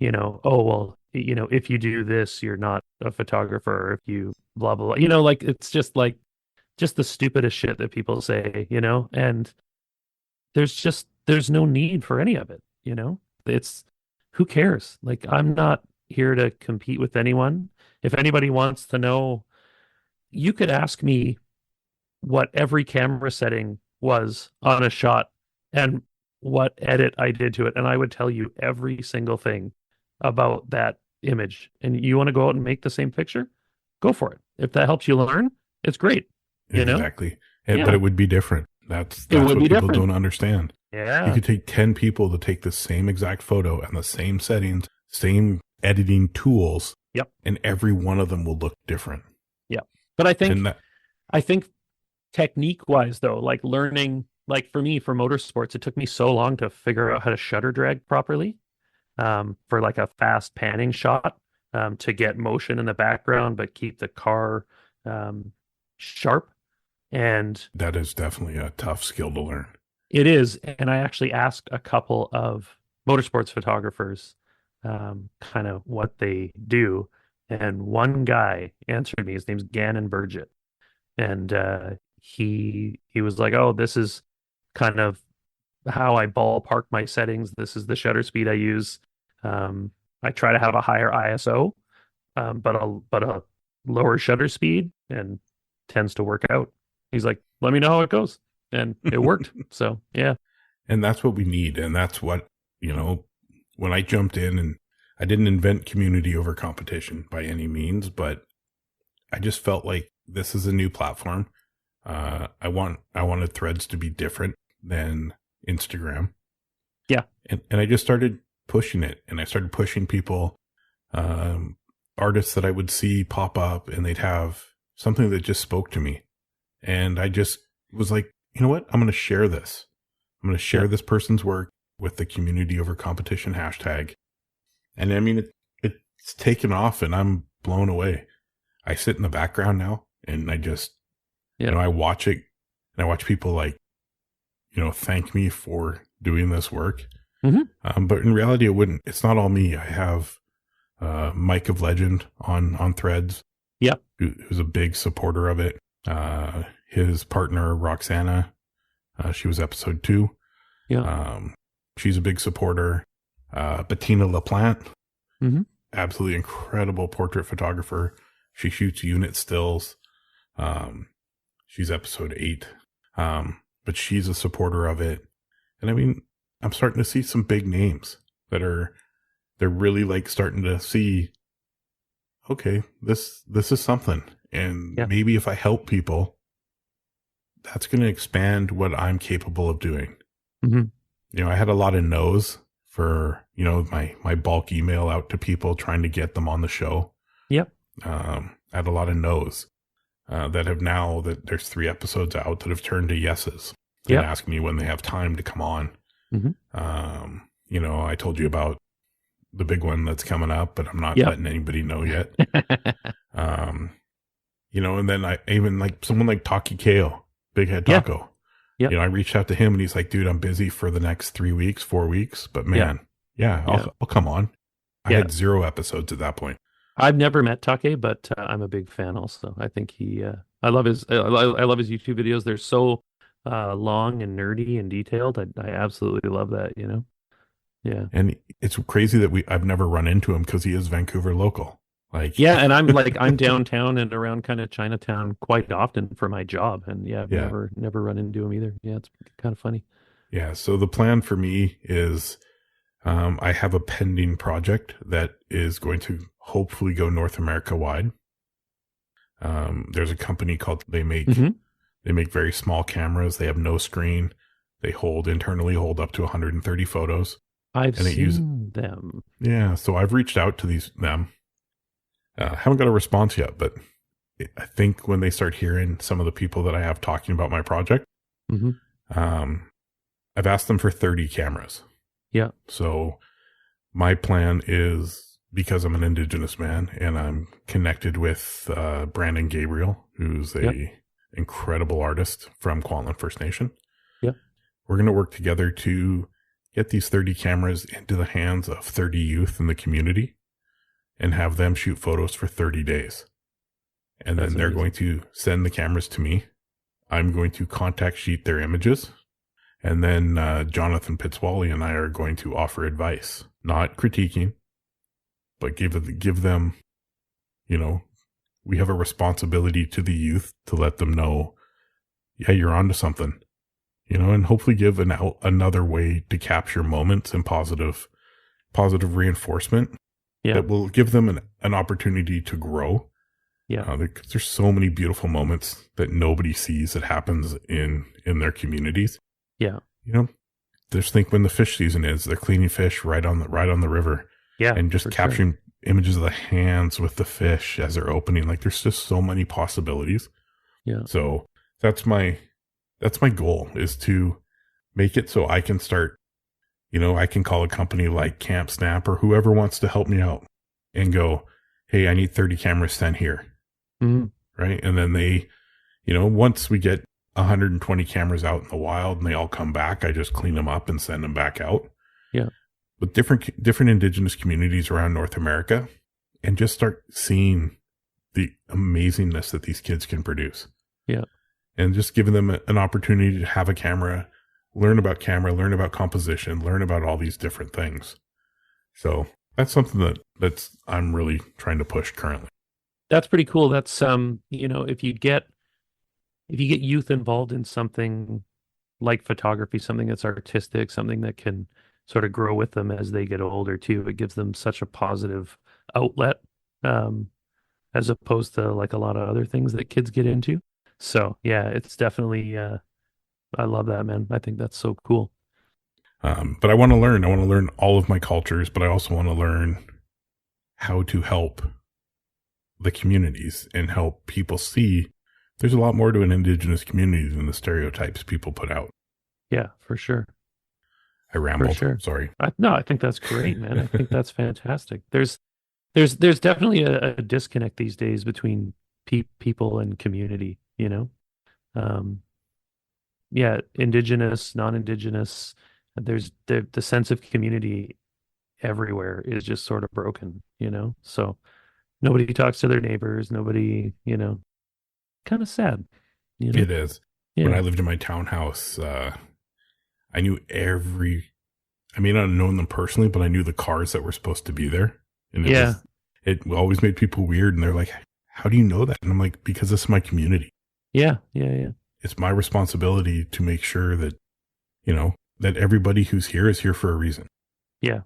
oh, well, if you do this, you're not a photographer, or if you blah, blah, blah, like, it's just the stupidest shit that people say, and there's no need for any of it. It's, who cares? Like, I'm not here to compete with anyone. If anybody wants to know, you could ask me what every camera setting was on a shot and what edit I did to it, and I would tell you every single thing about that image. And you want to go out and make the same picture? Go for it. If that helps you learn, it's great. Exactly. But it would be different. That's what people don't understand. Yeah. You could take 10 people to take the same exact photo and the same settings, same editing tools. Yep. And every one of them will look different. Yeah. But I think technique wise though, like learning, like for me, for motorsports, it took me so long to figure out how to shutter drag properly for like a fast panning shot to get motion in the background, but keep the car sharp. And that is definitely a tough skill to learn. It is. And I actually asked a couple of motorsports photographers kind of what they do. And one guy answered me. His name's Gannon Burgett. And he was like, oh, this is kind of how I ballpark my settings. This is the shutter speed I use. I try to have a higher ISO, but a lower shutter speed, and tends to work out. He's like, let me know how it goes. And it worked. So, yeah. And that's what we need. And that's what, when I jumped in, and I didn't invent community over competition by any means, but I just felt like this is a new platform. I wanted Threads to be different than Instagram. Yeah. And I just started pushing it, and I started pushing people, artists that I would see pop up, and they'd have something that just spoke to me. And I just was like, you know what? I'm going to share this. I'm going to share this person's work with the community over competition hashtag. And I mean, it's taken off, and I'm blown away. I sit in the background now, and I just, I watch it, and I watch people like, thank me for doing this work. Mm-hmm. But in reality, it's not all me. I have Mike of Legend on Threads. Yeah. Who's a big supporter of it. His partner, Roxana, she was episode 2. Yeah. She's a big supporter. Bettina LaPlante, mm-hmm. absolutely incredible portrait photographer. She shoots unit stills. She's episode 8. But she's a supporter of it. And I mean, I'm starting to see some big names they're really like starting to see, okay, this is something. And maybe if I help people, that's going to expand what I'm capable of doing. Mm-hmm. You know, I had a lot of no's for, you know, my bulk email out to people trying to get them on the show. Yep. I had a lot of no's that have now that there's 3 episodes out that have turned to yeses. They ask me when they have time to come on. Mm-hmm. You know, I told you about the big one that's coming up, but I'm not letting anybody know yet. You know, and then I even like someone like Taki Kao, Big Head Taco. You know, I reached out to him and he's like, dude, I'm busy for the next 3 weeks, 4 weeks, but man, I'll come on. I had 0 episodes at that point. I've never met Take, but I'm a big fan also. I think I love his YouTube videos. They're so long and nerdy and detailed. I absolutely love that, you know? Yeah. And it's crazy that I've never run into him because he is Vancouver local. Like, and I'm downtown and around kind of Chinatown quite often for my job. And I've never run into him either. Yeah, it's kind of funny. Yeah. So the plan for me is I have a pending project that is going to hopefully go North America wide. There's a company called they make very small cameras. They have no screen. They internally hold up to 130 photos. I've seen them. Yeah. So I've reached out to them. Haven't got a response yet, but I think when they start hearing some of the people that I have talking about my project, I've asked them for 30 cameras. Yeah. So my plan is, because I'm an Indigenous man and I'm connected with Brandon Gabriel, who's a incredible artist from Kwantlen First Nation. Yeah. We're going to work together to get these 30 cameras into the hands of 30 youth in the community and have them shoot photos for 30 days. And then they're going to send the cameras to me. I'm going to contact sheet their images. And then Jonathan Pitzwally and I are going to offer advice, not critiquing, but give them, you know, we have a responsibility to the youth to let them know, yeah, you're onto something, you know, and hopefully give another way to capture moments and positive reinforcement that will give them an opportunity to grow. Yeah. There's so many beautiful moments that nobody sees that happens in their communities. Yeah. You know, just think when the fish season is, they're cleaning fish right on the river. Yeah. And just capturing images of the hands with the fish as they're opening. Like, there's just so many possibilities. Yeah. So that's my goal, is to make it so I can start, you know, I can call a company like Camp Snap or whoever wants to help me out and go, hey, I need 30 cameras sent here. Mm-hmm. Right. And then they, you know, once we get 120 cameras out in the wild and they all come back, I just clean them up and send them back out. Yeah. With different Indigenous communities around North America, and just start seeing the amazingness that these kids can produce. Yeah. And just giving them an opportunity to have a camera, learn about composition, learn about all these different things. So that's something that's I'm really trying to push currently. That's pretty cool. That's you know, if you get youth involved in something like photography, something that's artistic, something that can sort of grow with them as they get older too, it gives them such a positive outlet, as opposed to like a lot of other things that kids get into. So yeah, it's definitely, I love that, man. I think that's so cool. But I want to learn all of my cultures, but I also want to learn how to help the communities and help people see there's a lot more to an Indigenous community than the stereotypes people put out. Yeah, for sure. I rambled. For sure. Sorry. I think that's great, man. I think that's fantastic. There's definitely a disconnect these days between people and community, you know? Indigenous, non-Indigenous, there's the sense of community everywhere is just sort of broken, you know? So nobody talks to their neighbors, nobody, you know, kind of sad, you know? It is. Yeah. When I lived in my townhouse, I knew I may not have known them personally, but I knew the cars that were supposed to be there. And it always made people weird. And they're like, how do you know that? And I'm like, because this is my community. Yeah, yeah, yeah. It's my responsibility to make sure that, that everybody who's here is here for a reason. Yeah.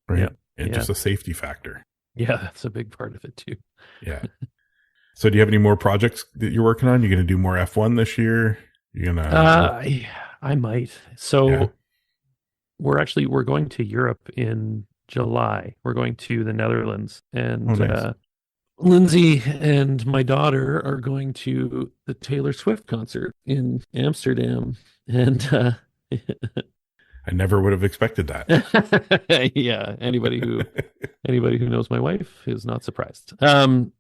Right. Yeah. And Yeah. just a safety factor. Yeah, that's a big part of it too. Yeah. So do you have any more projects that you're working on? You're going to do more F1 this year? You're going to... I might. So Yeah. we're going to Europe in July. We're going to the Netherlands, and nice. Lindsay and my daughter are going to the Taylor Swift concert in Amsterdam. And I never would have expected that. yeah, anybody who knows my wife is not surprised. You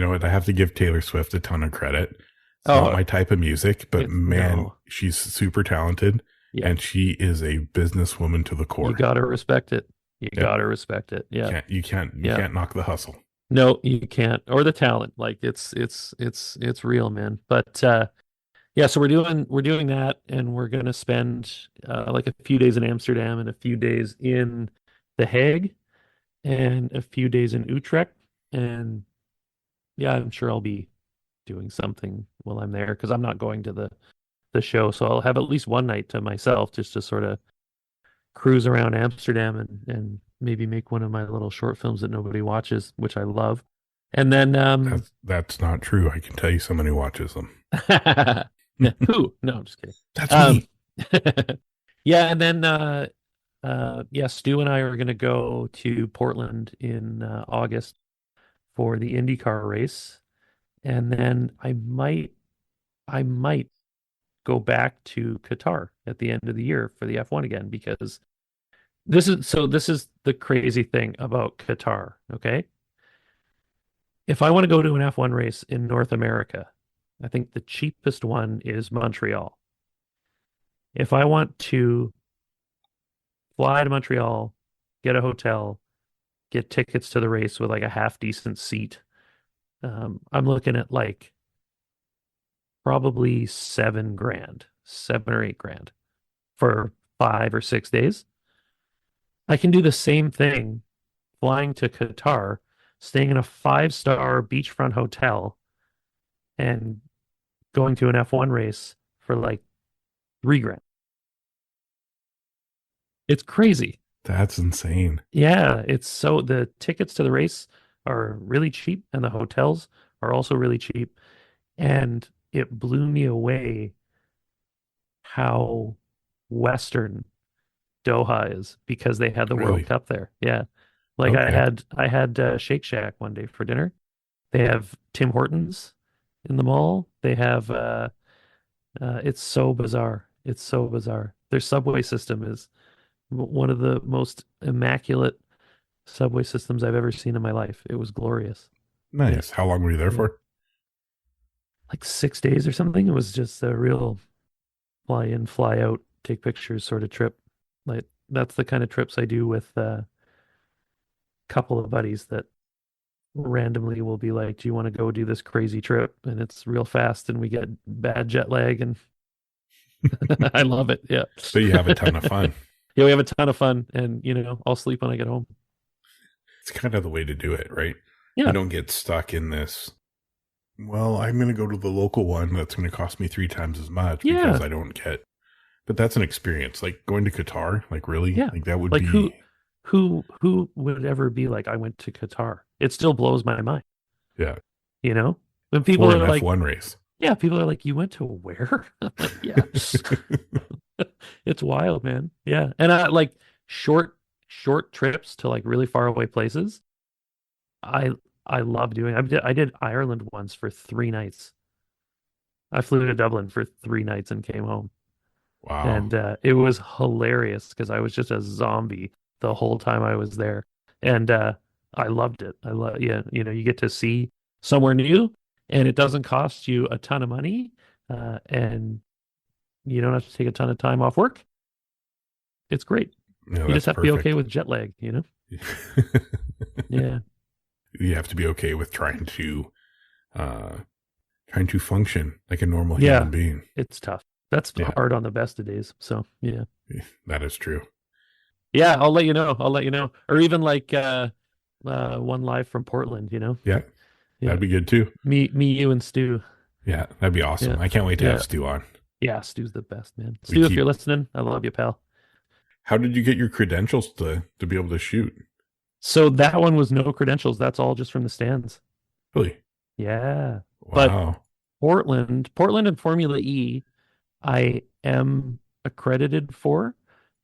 know what? I have to give Taylor Swift a ton of credit. It's not my type of music, but man, no. She's super talented. Yeah. And she is a businesswoman to the core. You gotta respect it. You gotta respect it. Yeah. You can't knock the hustle. No, you can't. Or the talent. Like it's real, man. But yeah, so we're doing that, and we're gonna spend like a few days in Amsterdam and a few days in The Hague and a few days in Utrecht. And yeah, I'm sure I'll be doing something while I'm there because I'm not going to the show. So I'll have at least one night to myself just to sort of cruise around Amsterdam and maybe make one of my little short films that nobody watches, which I love. And then that's not true. I can tell you someone who watches them. Who? No, I'm just kidding. That's me. Yeah, and then Stu and I are going to go to Portland in August for the IndyCar race, and then I might go back to Qatar at the end of the year for the F1 again, because this is the crazy thing about Qatar, okay? If I want to go to an F1 race in North America, I think the cheapest one is Montreal. If I want to fly to Montreal, get a hotel, get tickets to the race with like a half decent seat, I'm looking at like probably $7 or $8 for 5 or 6 days. I can do the same thing flying to Qatar, staying in a 5-star beachfront hotel, and going to an F1 race for like $3. It's crazy. That's insane. Yeah, the tickets to the race are really cheap, and the hotels are also really cheap. And it blew me away how Western Doha is because they had the World Cup there. Yeah. Like I had Shake Shack one day for dinner. They have Tim Hortons in the mall. They have it's so bizarre. It's so bizarre. Their subway system is one of the most immaculate subway systems I've ever seen in my life. It was glorious. Nice. Yeah. How long were you there for? Like 6 days or something. It was just a real fly in, fly out, take pictures sort of trip. Like that's the kind of trips I do with a couple of buddies that randomly will be like, do you want to go do this crazy trip? And it's real fast and we get bad jet lag, and I love it. Yeah. So you have a ton of fun. Yeah, we have a ton of fun, and I'll sleep when I get home. It's kind of the way to do it, right? Yeah. You don't get stuck in this, well, I'm going to go to the local one that's going to cost me 3 times as much because I don't get. But that's an experience. Like going to Qatar, like really? Yeah. Like that would like be. Who would ever be like, I went to Qatar? It still blows my mind. Yeah. When people are like, F1 race. Yeah, people are like, you went to where? I'm like, yeah. It's wild, man. Yeah. And I like short trips to like really far away places. I love doing. I did Ireland once for 3 nights. I flew to Dublin for 3 nights and came home. Wow. And it was hilarious because I was just a zombie the whole time I was there. And I loved it. You get to see somewhere new, and it doesn't cost you a ton of money, and you don't have to take a ton of time off work. It's great. No, you just have to be okay with jet lag, Yeah. You have to be okay with trying to function like a normal human being. It's tough. That's hard on the best of days. So yeah. That is true. Yeah, I'll let you know. Or even like one live from Portland, Yeah. Yeah. That'd be good too. Me, you, and Stu. Yeah, that'd be awesome. Yeah. I can't wait to Yeah. have Stu on. Yeah, Stu's the best, man. We Stu, if keep. you're listening, I love you, pal. How did you get your credentials to be able to shoot? So that one was no credentials. That's all just from the stands. Really? Yeah. But Wow. Portland and Formula E, I am accredited for,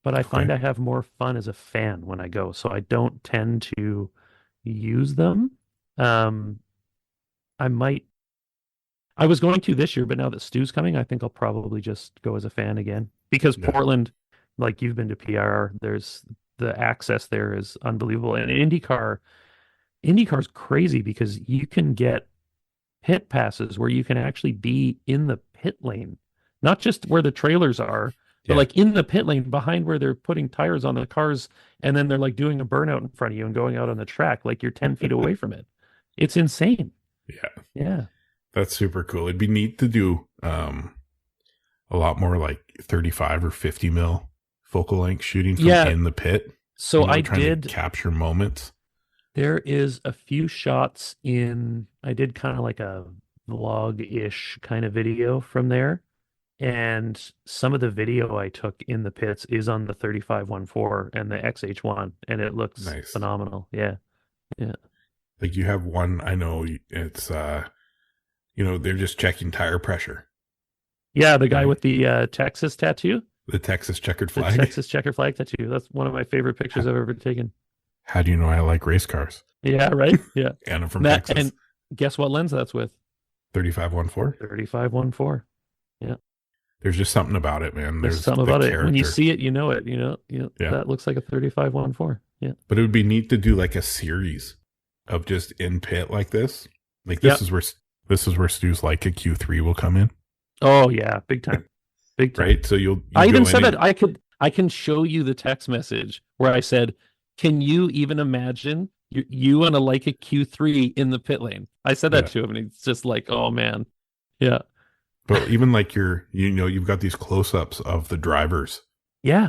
but I find I Okay. have more fun as a fan when I go. So I don't tend to use them. Um, I might, I was going to this year, but now that Stu's coming, I think I'll probably just go as a fan again because Yeah. Portland, like you've been to PR, there's the access there is unbelievable. And IndyCar's crazy because you can get pit passes where you can actually be in the pit lane, not just where the trailers are, but Yeah. like in the pit lane behind where they're putting tires on the cars, and then they're like doing a burnout in front of you and going out on the track, like you're 10 feet away from it. It's insane. Yeah. Yeah. That's super cool. It'd be neat to do a lot more like 35 or 50 mil focal length shooting from Yeah. in the pit. So I trying did. to capture moments. There is a few shots I did kind of like a vlog-ish kind of video from there. And some of the video I took in the pits is on the 3514 and the XH1, and it looks Nice. phenomenal. Yeah. Yeah. Like you have one, I know it's, they're just checking tire pressure. Yeah, the guy Right. with the Texas tattoo, The Texas checkered the flag. Texas checker flag tattoo. That's one of my favorite pictures I've ever taken. How do you know I like race cars? Yeah, right? Yeah. And I'm from Texas. And guess what lens that's with? 3514. 3514. There's just something about it, man. There's something the about it. When you character. see it, you know it. Yeah. That looks like a 3514. Yeah. But it would be neat to do like a series of just in pit like this. Like this is where Stu's like a Q3 will come in. Oh yeah, big time. Big time. Right? So you I even go said in that I can show you the text message where I said, "Can you even imagine you and a Leica Q3 in the pit lane?" I said that to him, and he's just like, "Oh man, yeah." But even like you've got these close-ups of the drivers. Yeah.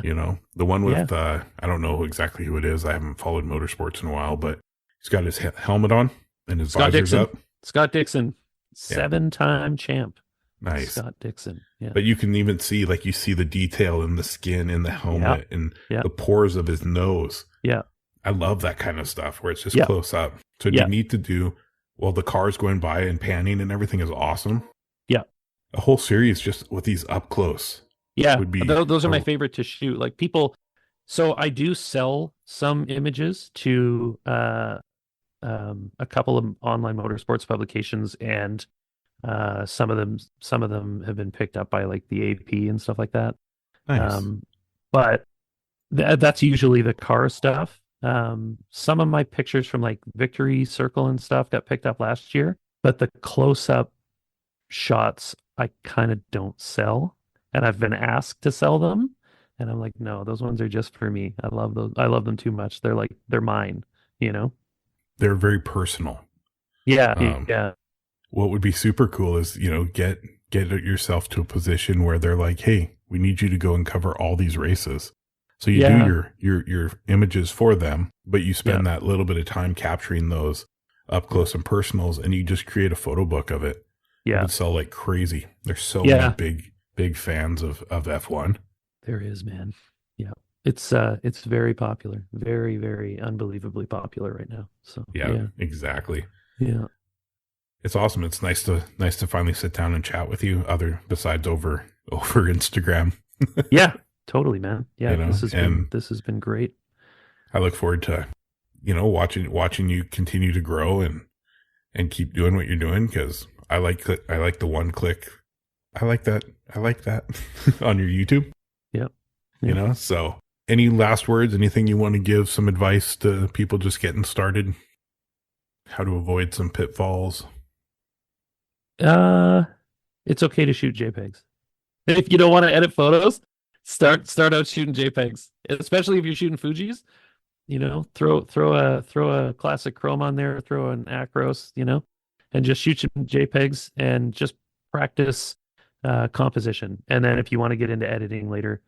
The one with I don't know exactly who it is. I haven't followed motorsports in a while, but he's got his helmet on and his visor's up. Scott Dixon, 7-time champ. Nice. Scott Dixon. Yeah. But you can even see, like, you see the detail in the skin, in the helmet, and the pores of his nose. Yeah. I love that kind of stuff where it's just Yeah. close up. So you need to do, while the car's going by and panning and everything is awesome. Yeah. A whole series just with these up close. Yeah. Would be Those are my favorite to shoot. Like people, so I do sell some images to a couple of online motorsports publications, and some of them have been picked up by like the AP and stuff like that. Nice. But that's usually the car stuff. Some of my pictures from like Victory Circle and stuff got picked up last year, but the close-up shots I kind of don't sell, and I've been asked to sell them, and I'm like, no, those ones are just for me. I love those. I love them too much. They're mine, They're very personal. Yeah. Yeah. What would be super cool is, get yourself to a position where they're like, hey, we need you to go and cover all these races. So you do your images for them, but you spend that little bit of time capturing those up close and personals, and you just create a photo book of it. Yeah. It would sell like crazy. There's so many big fans of F1. There is, man. Yeah. It's very popular. Very, very unbelievably popular right now. So yeah. Exactly. Yeah. It's awesome. It's nice to finally sit down and chat with you, besides over Instagram. Yeah, totally, man. Yeah, this has been great. I look forward to, watching you continue to grow and keep doing what you're doing, because I like the one click. I like that on your YouTube. Yep. So any last words, anything you want to give some advice to people just getting started? How to avoid some pitfalls? It's okay to shoot JPEGs. If you don't want to edit photos, start out shooting JPEGs. Especially if you're shooting Fujis, throw a classic chrome on there, throw an Acros, and just shoot some JPEGs and just practice composition. And then if you want to get into editing later,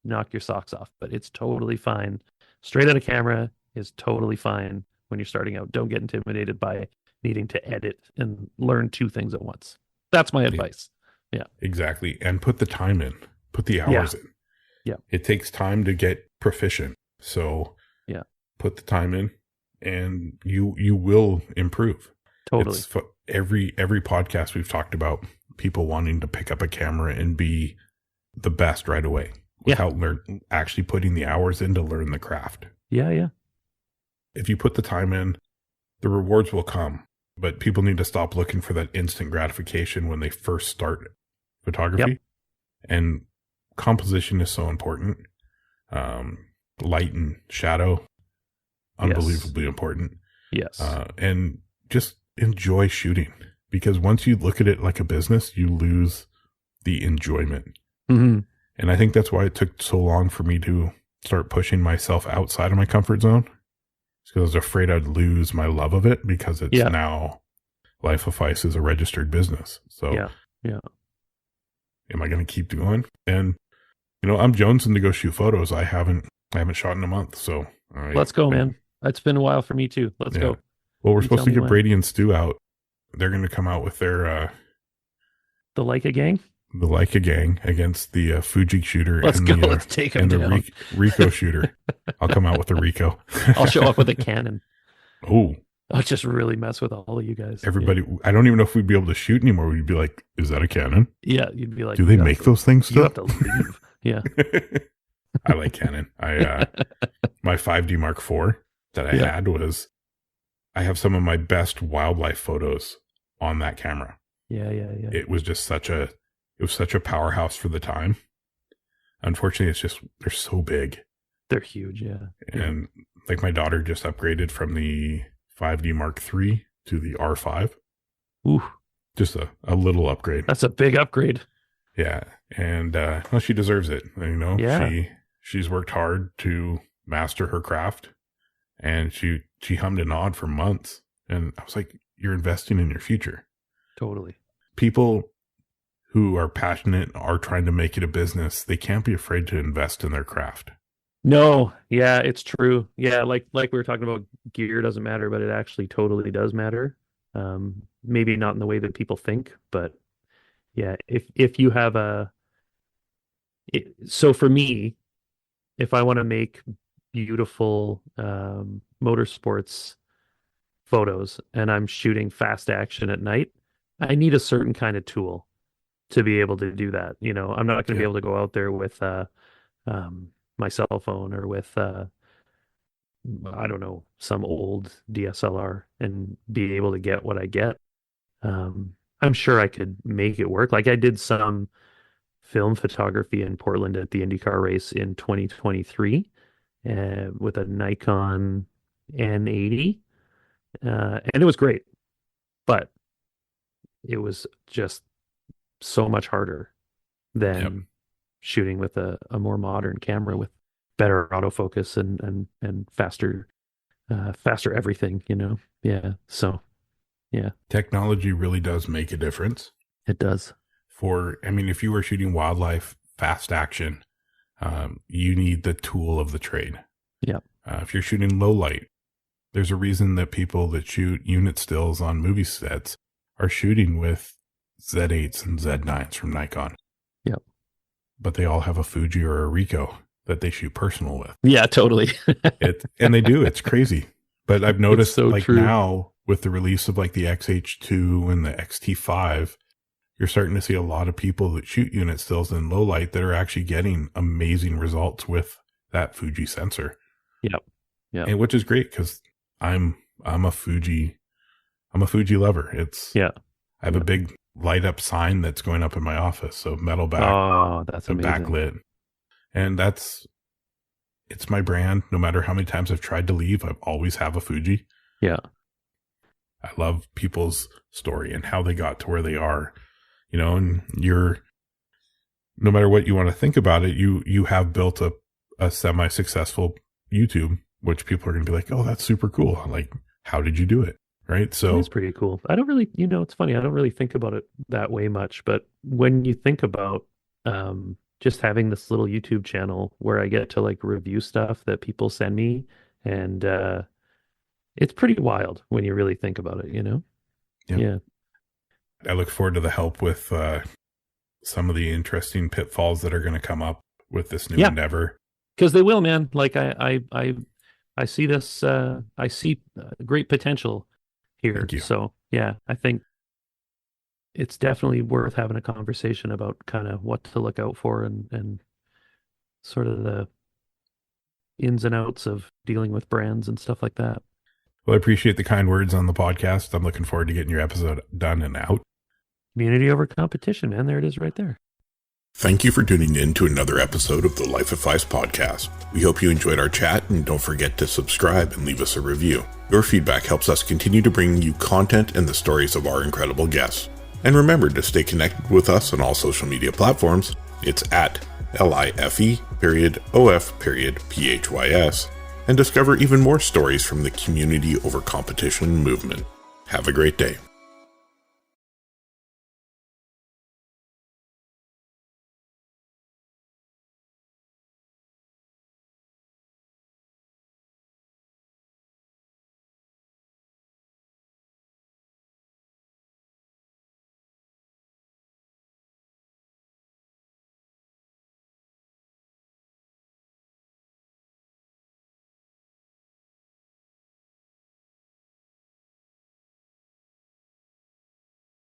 knock your socks off. But it's totally fine. Straight out of camera is totally fine when you're starting out. Don't get intimidated by needing to edit and learn two things at once. That's my Yeah, advice. Yeah. exactly. And put the time in, put the Yeah. hours in. Yeah. It takes time to get proficient. So Yeah. put the time in and you will improve. Totally. It's every podcast we've talked about people wanting to pick up a camera and be the best right away without actually putting the hours in to learn the craft. Yeah. Yeah. If you put the time in, the rewards will come, but people need to stop looking for that instant gratification when they first start photography. Yep. And composition is so important. Light and shadow, unbelievably important. Yes. And just enjoy shooting, because once you look at it like a business, you lose the enjoyment. Mm-hmm. And I think that's why it took so long for me to start pushing myself outside of my comfort zone. It's because I was afraid I'd lose my love of it, because it's now Life of Phys is a registered business. So yeah. Am I going to keep going? And I'm jonesing to go shoot photos. I haven't shot in a month. So let's go, man. It's been a while for me too. Let's go. Well, we're supposed to get Brady and Stu out. They're going to come out with their the Leica gang. The Leica gang against the Fuji shooter. Let's go. Let's take them down. The Ricoh shooter. I'll come out with the Ricoh. I'll show up with a Canon. Oh. I'll just really mess with all of you guys. Everybody, I don't even know if we'd be able to shoot anymore. We'd be like, is that a Canon? Yeah, you'd be like, do they make those things still? You have to leave. Yeah. I like Canon. My 5D Mark IV that I had was, I have some of my best wildlife photos on that camera. Yeah. It was just such a powerhouse for the time. Unfortunately, it's just, they're so big. They're huge, yeah. And like my daughter just upgraded from the 5D Mark III to the R5. Ooh. Just a little upgrade. That's a big upgrade. Yeah. And well, she deserves it. Yeah. She's worked hard to master her craft, and she hummed and hawed for months. And I was like, you're investing in your future. Totally. People who are passionate are trying to make it a business. They can't be afraid to invest in their craft. No, yeah, it's true. Yeah, like we were talking about, gear doesn't matter, but it actually totally does matter. Maybe not in the way that people think, but yeah, if you have so for me, if I want to make beautiful motorsports photos and I'm shooting fast action at night, I need a certain kind of tool to be able to do that. I'm not going to be able to go out there with my cell phone or with I don't know, some old DSLR and be able to get what I get. I'm sure I could make it work. Like I did some film photography in Portland at the IndyCar race in 2023 with a Nikon N80, and it was great, but it was just so much harder than shooting with a more modern camera with better autofocus and faster everything, Yeah. So, yeah. Technology really does make a difference. It does. If you were shooting wildlife, fast action, you need the tool of the trade. Yeah. If you're shooting low light, there's a reason that people that shoot unit stills on movie sets are shooting with Z8s and Z9s from Nikon. Yep. But they all have a Fuji or a Ricoh that they shoot personal with. Yeah, totally. And they do. It's crazy. But I've noticed true. Now with the release of like the XH2 and the XT5, you're starting to see a lot of people that shoot unit stills in low light that are actually getting amazing results with that Fuji sensor. Yep. Yeah. And which is great because I'm a Fuji lover. I have a big light up sign that's going up in my office. So metal back. Oh, that's amazing. Backlit. And it's my brand. No matter how many times I've tried to leave, I always have a Fuji. Yeah. I love people's story and how they got to where they are, and no matter what you want to think about it, you have built a semi-successful YouTube, which people are going to be like, oh, that's super cool. Like, how did you do it? Right. So it's pretty cool. I don't really, it's funny. I don't really think about it that way much, but when you think about, just having this little YouTube channel where I get to like review stuff that people send me, and it's pretty wild when you really think about it, Yeah. I look forward to the help with some of the interesting pitfalls that are going to come up with this new endeavor. Because they will, man. Like I see this. I see great potential here. Thank you. So yeah, I think it's definitely worth having a conversation about kind of what to look out for and sort of the ins and outs of dealing with brands and stuff like that. Well, I appreciate the kind words on the podcast. I'm looking forward to getting your episode done and out. Community over competition, man. There it is right there. Thank you for tuning in to another episode of the Life of Phys Podcast. We hope you enjoyed our chat, and don't forget to subscribe and leave us a review. Your feedback helps us continue to bring you content and the stories of our incredible guests. And remember to stay connected with us on all social media platforms. It's at LIFE_OF_PHYS, and discover even more stories from the community over competition movement. Have a great day.